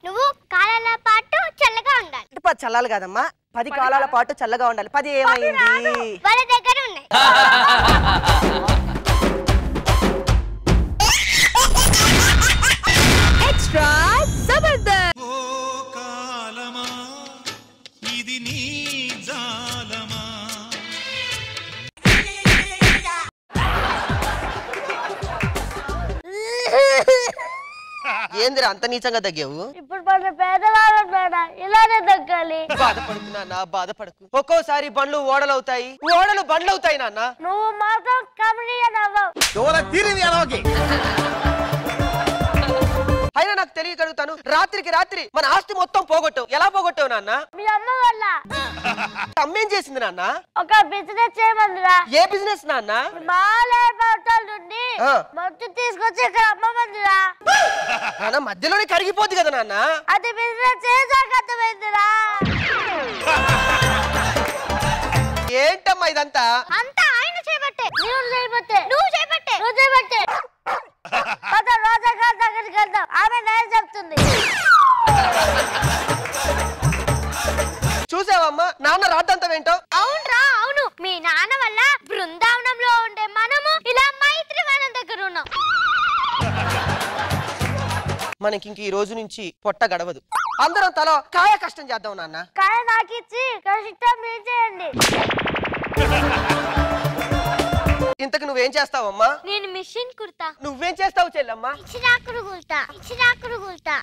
Speaker 12: నువ్వు కాలాల పాటు చల్లగా ఉండాలి.
Speaker 2: చల్లాలి కాదమ్మా, 10 కాలాల పాటు చల్లగా ఉండాలి. 10 ఏమైంది?
Speaker 12: వాళ్ళ దగ్గర ఉన్నాయి.
Speaker 9: ఎక్స్ట్రా జబర్దస్త్.
Speaker 7: ఇది నీ జాలమా.
Speaker 2: ఏందిరా అంత నీచంగా తగ్గావు?
Speaker 12: ఇప్పుడు మన పేదవాళ్ళ ఇలానే తగ్గాలి.
Speaker 2: బాధపడుతున్నా, బాధపడకు. ఒక్కోసారి బండ్లు ఓడలవుతాయి, ఓడలు బండ్లు అవుతాయి నాన్న.
Speaker 12: నువ్వు మాత్రం కమెడియన్ అవ్వవు.
Speaker 2: అయినా నాకు తెలియగలుగుతాను. రాత్రికి రాత్రి మన ఆస్తి మొత్తం పోగొట్టావు. ఎలా పోగొట్టావు నాన్న?
Speaker 12: మీ అమ్మ వల్ల.
Speaker 2: అమ్మేం చేసింది నాన్న?
Speaker 12: ఒక బిజినెస్ చేయమందిరా.
Speaker 2: ఏ బిజినెస్ నాన్న?
Speaker 12: మాలే పట్టాల నుండి మొత్తం తీసుకొచ్చి ఇక్కడ అమ్మమందిరా.
Speaker 2: నాన్న మధ్యలోనే కరిగిపోద్ది కదా నాన్న.
Speaker 12: అది బిజినెస్ చేసాక అర్థమైందిరా.
Speaker 2: ఏంటమ్మా ఇదంతా?
Speaker 12: అంతా ఆయన చేయబట్టే. నువ్వు చేయబట్టే. నువ్వు చేయబట్టే. నువ్వు చేయబట్టే. రోజా గారి దగ్గరికి వెళ్దాం, ఆమె నేను చెప్తుంది.
Speaker 2: చూసావమ్మా నాన్న రాద్దంతం ఏంటో.
Speaker 12: అవునరా, అవును. మీ నాన్న వల్ల బృందావనంలో ఉండే మనము ఇలా మైత్రివనం దగ్గర ఉన్నాం.
Speaker 2: మనకి ఇంక ఈ రోజు నుంచి పొట్ట గడవదు. అందరం తల కాయ కష్టం చేద్దాం నాన్న.
Speaker 12: కాయ నాకిచ్చి కష్టం మీరు చేయండి.
Speaker 2: ఇంతకు నువ్వేం చేస్తావమ్మా?
Speaker 12: నేను మిషన్ కుడతా.
Speaker 2: నువ్వేం చేస్తావు చెల్లమ్మా?
Speaker 12: ఇచ్చిరాకుడు గుల్తా. ఇచ్చిరాకుడు గుల్తా.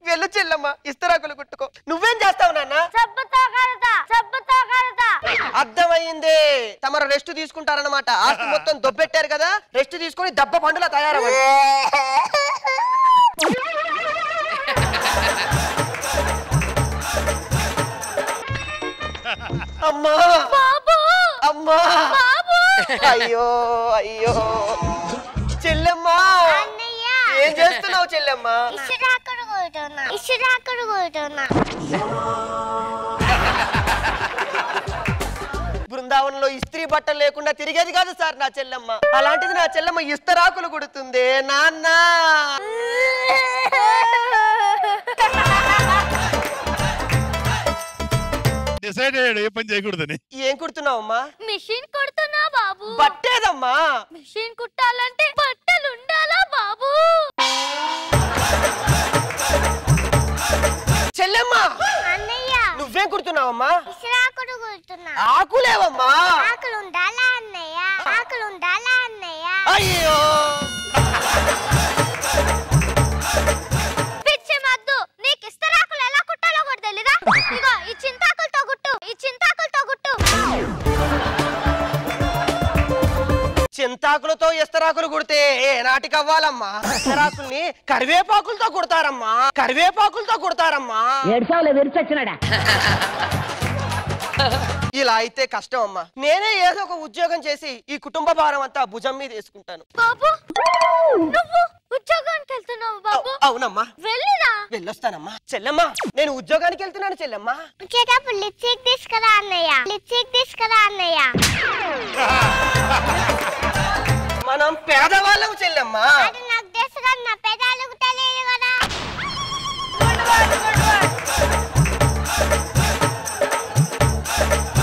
Speaker 2: వెళ్ళు చెల్లమ్మా, ఇస్తరాకులు కుట్టుకో. నువ్వేం చేస్తావు నాన్న?
Speaker 12: సబ్బుతో కడతా. సబ్బుతో కడతా.
Speaker 2: అర్థమైంది. తమరు రెస్ట్ తీసుకుంటారన్నమాట. ఆస్తి మొత్తం దొబ్బెట్టారు కదా, రెస్ట్ తీసుకొని దెబ్బ పండులా తయారవ్వండి. అమ్మా అమ్మా, అయ్యో అయ్యో. చెల్లెమ్మా ఏం చేస్తున్నావు చెల్లెమ్మా?
Speaker 12: ఇచ్చిరాకుడు గుల్తున్నా. ఇచ్చిరాకుడు గుల్తున్నా.
Speaker 2: బృందావనంలో ఇస్త్రీ బట్టలు లేకుండా తిరిగేది కాదు సార్ నా చెల్లెమ్మ. అలాంటిది నా చెల్లెమ్మ ఇస్తరాకులు కుడుతుంది నాన్న.
Speaker 14: డిసైడ్ అయ్యాడు ఏ పని చేయకూడదని.
Speaker 2: ఏం కుడుతున్నావమ్మా?
Speaker 12: మిషన్ కుడుతున్నా బాబు.
Speaker 2: బట్టేదమ్మా?
Speaker 12: మిషన్ కుట్టాలంటే బట్టలు ఉండాలా బాబు?
Speaker 2: చెల్లెమ్మ
Speaker 12: అన్నయ్య
Speaker 2: నువ్వేం కుడుతున్నావమ్మా?
Speaker 12: ఇసరాకుడు కుడుతున్నా.
Speaker 2: ఆకులేవమ్మా?
Speaker 12: ఆకులు ఉండాలా అన్నయ్య? ఆకులు ఉండాలా అన్నయ్య?
Speaker 2: అయ్యో
Speaker 12: పిచ్చి మద్దు, నీకు ఇస్తరాకులు ఎలా కుట్టాలో కూడా తెలీదా? ఇగో ఈ చింతాకులతో గుట్టు, ఈ చింతాకులతో గుట్టు.
Speaker 2: చింతాకులతో ఇస్తరాకులు కుడితే ఏ నాటికి అవ్వాలమ్మా? ఇస్తరాకుల్ని కరివేపాకులతో కుడతారమ్మా, కరివేపాకులతో కుడతారమ్మా. ఇలా అయితే కష్టం అమ్మా. నేనే ఏదో ఒక ఉద్యోగం చేసి ఈ కుటుంబ భారం అంతా భుజం మీద వేసుకుంటాను.
Speaker 12: బాబు నువ్వు ఉద్యోగానికి వెళ్తున్నావు బాబు?
Speaker 2: అవునమ్మా.
Speaker 12: వెళ్ళిరా.
Speaker 2: వెళ్ళొస్తానమ్మా. చెల్లెమ్మా నేను ఉద్యోగానికి వెళ్తున్నాను చెల్లెమ్మా.
Speaker 12: వచ్చేటప్పుడు లిప్స్టిక్ తీసుకురా అన్నయ్య. లిప్స్టిక్ తీసుకురా అన్నయ్య.
Speaker 2: మనం పేదవాళ్ళం చెల్లెమ్మా.
Speaker 12: అది నాకు తెలుసు కదా, నా పెదాలకు తెలియదు కదా.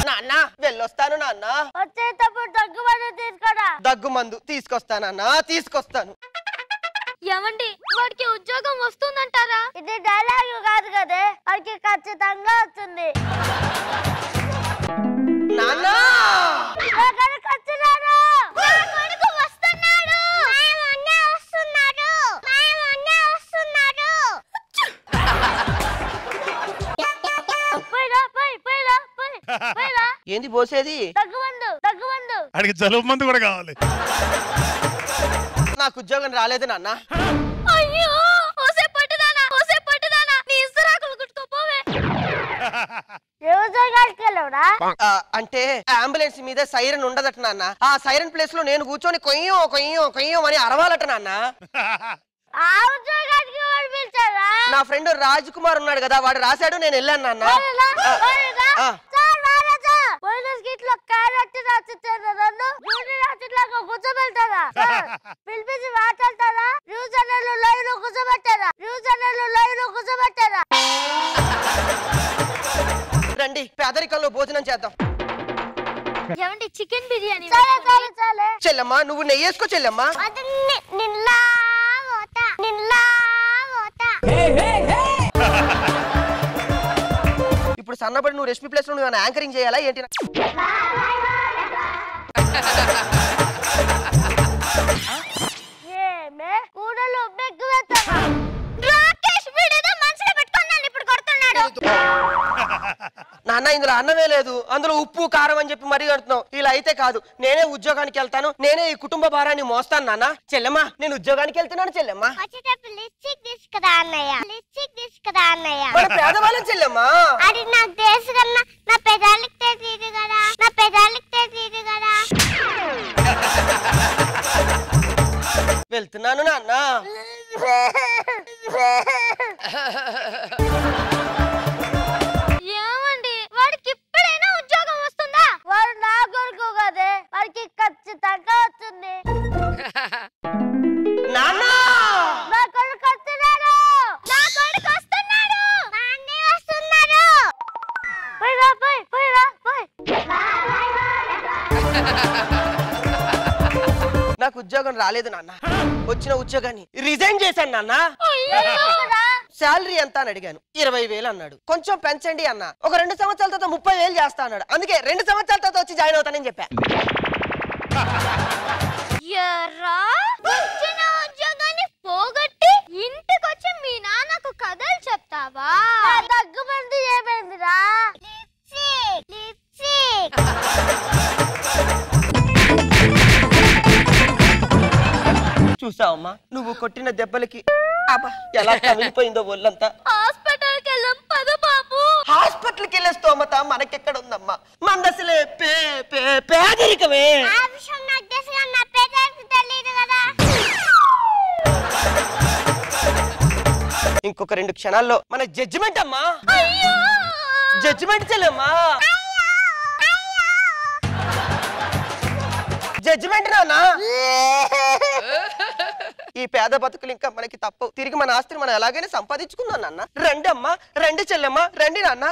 Speaker 2: నాన్న వెళ్ళొస్తాను నాన్న.
Speaker 12: వచ్చేటప్పుడు దగ్గు మందు తీసుకురా.
Speaker 2: దగ్గు మందు తీసుకొస్తానన్నా, తీసుకొస్తాను.
Speaker 12: ఏమండి వాడికి ఉద్యోగం వస్తుందంటారా? ఇది డైలాగ్ కాదు కదే, వాడికి ఖచ్చితంగా వస్తుంది.
Speaker 2: నాన్న ఏంది పోసేది?
Speaker 14: అడిగి జలుబు మందు కూడా కావాలి.
Speaker 2: నాకు ఉద్యోగం రాలేదు నాన్న.
Speaker 12: అయ్యో ఓసే పట్టుదానా, ఓసే పట్టుదానా, నీ ఇస్తరాకులు కుట్టుకోపోవే.
Speaker 2: అంటే అంబులెన్స్ మీద సైరన్ ఉండదట నాన్న. ఆ సైరన్ ప్లేస్ లో నేను కూర్చొని కొయ్యో కొయ్యో కొయ్యో అని అరవాలట నాన్న. నా ఫ్రెండ్ రాజ్ కుమార్ ఉన్నాడు కదా, వాడు రాశాడు, నేను వెళ్ళాను నాన్న.
Speaker 12: పిలిపించి మాట్లాడతారా? న్యూస్ ఛానల్ లైవ్ లో కూర్చోబెట్టారా? న్యూస్ ఛానల్ లైవ్ లో కూర్చోబెట్టారా?
Speaker 2: రండి పేదరికంలో భోజనం చేద్దాం.
Speaker 12: ఏమండి చికెన్ బిర్యానీ?
Speaker 2: చెల్లమ్మా నువ్వు నెయ్యి వేసుకో చెల్లమ్మా. ఇప్పుడు సన్నబడి నువ్వు రెసిపీ ప్లేస్ లో నువ్వు యాంకరింగ్ చేయాలా ఏంటి? నాన్న ఇందులో అన్నమే లేదు, అందులో ఉప్పు కారం అని చెప్పి మరీ అంటున్నావు. ఇలా అయితే కాదు, నేనే ఉద్యోగానికి వెళ్తాను, నేనే ఈ కుటుంబ భారాన్ని మోస్తాను నాన్న. చెల్లెమ్మా నేను ఉద్యోగానికి వెళ్తున్నాను చెల్లెమ్మా. మన పేదవాళ్ళం చెల్లెమ్మా.
Speaker 12: అది నాకు తెలుసు కన్నా, నా పెదాలకు తెలియదు కదా, నా పెదాలకు తెలియదు కదా.
Speaker 2: వెళ్తున్నాను నాన్న.
Speaker 12: ఏమండి వాడికి ఇప్పుడైనా ఉద్యోగం వస్తుందా? వాడు నా కొడుకు కదే, వాడికి ఖచ్చితంగా వస్తుంది.
Speaker 2: నాన్న
Speaker 12: నా కొడుకు వస్తున్నాడు, నా కొడుకు వస్తున్నాడు, మా అన్నయ్య వస్తున్నాడు. పోయిరా పోయి, పోయిరా పోయి.
Speaker 2: నాకు ఉద్యోగం రాలేదు నాన్న. వచ్చిన ఉద్యోగాన్ని రిజైన్ చేశాను నాన్న. శాలరీ ఎంత అని అడిగాను, 20,000 అన్నాడు. కొంచెం పెంచండి అన్న, ఒక 2 సంవత్సరాల తర్వాత 30,000 చేస్తా అన్నాడు. అందుకే 2 సంవత్సరాల తర్వాత వచ్చి జాయిన్ అవుతానని చెప్పా.
Speaker 12: వచ్చిన ఉద్యోగాన్ని పోగొట్టి ఇంటికొచ్చి మీ నాన్నకు కథలు చెప్తావా? దగ్గుమంది ఏమైందిరా?
Speaker 2: చూసావమ్మా నువ్వు కొట్టిన దెబ్బలకి ఎలా కమిలిపోయిందో ఒళ్ళంతా.
Speaker 12: హాస్పిటల్కి వెళ్ళాం పద బాబు.
Speaker 2: హాస్పిటల్కి వెళ్ళే స్తోమత మనకెక్కడ ఉందమ్మా? మందసలే పేదరికమే.
Speaker 12: ఆ విషయం నాకు తెలుసు కానీ నా పేదరికి తెలియదు కదా.
Speaker 2: ఇంకొక 2 క్షణాల్లో మన జడ్జిమెంట్ అమ్మా. జడ్జిమెంట్ చెల్లమ్మా. జడ్జిమెంట్ నాన్న. ఈ పేద బతుకులు ఇంకా మనకి తప్పు. తిరిగి మన ఆస్తిని మనం ఎలాగైనా సంపాదించుకుందాం నాన్న. రండి అమ్మా, రండి చెల్లెమ్మ, రండి నాన్న.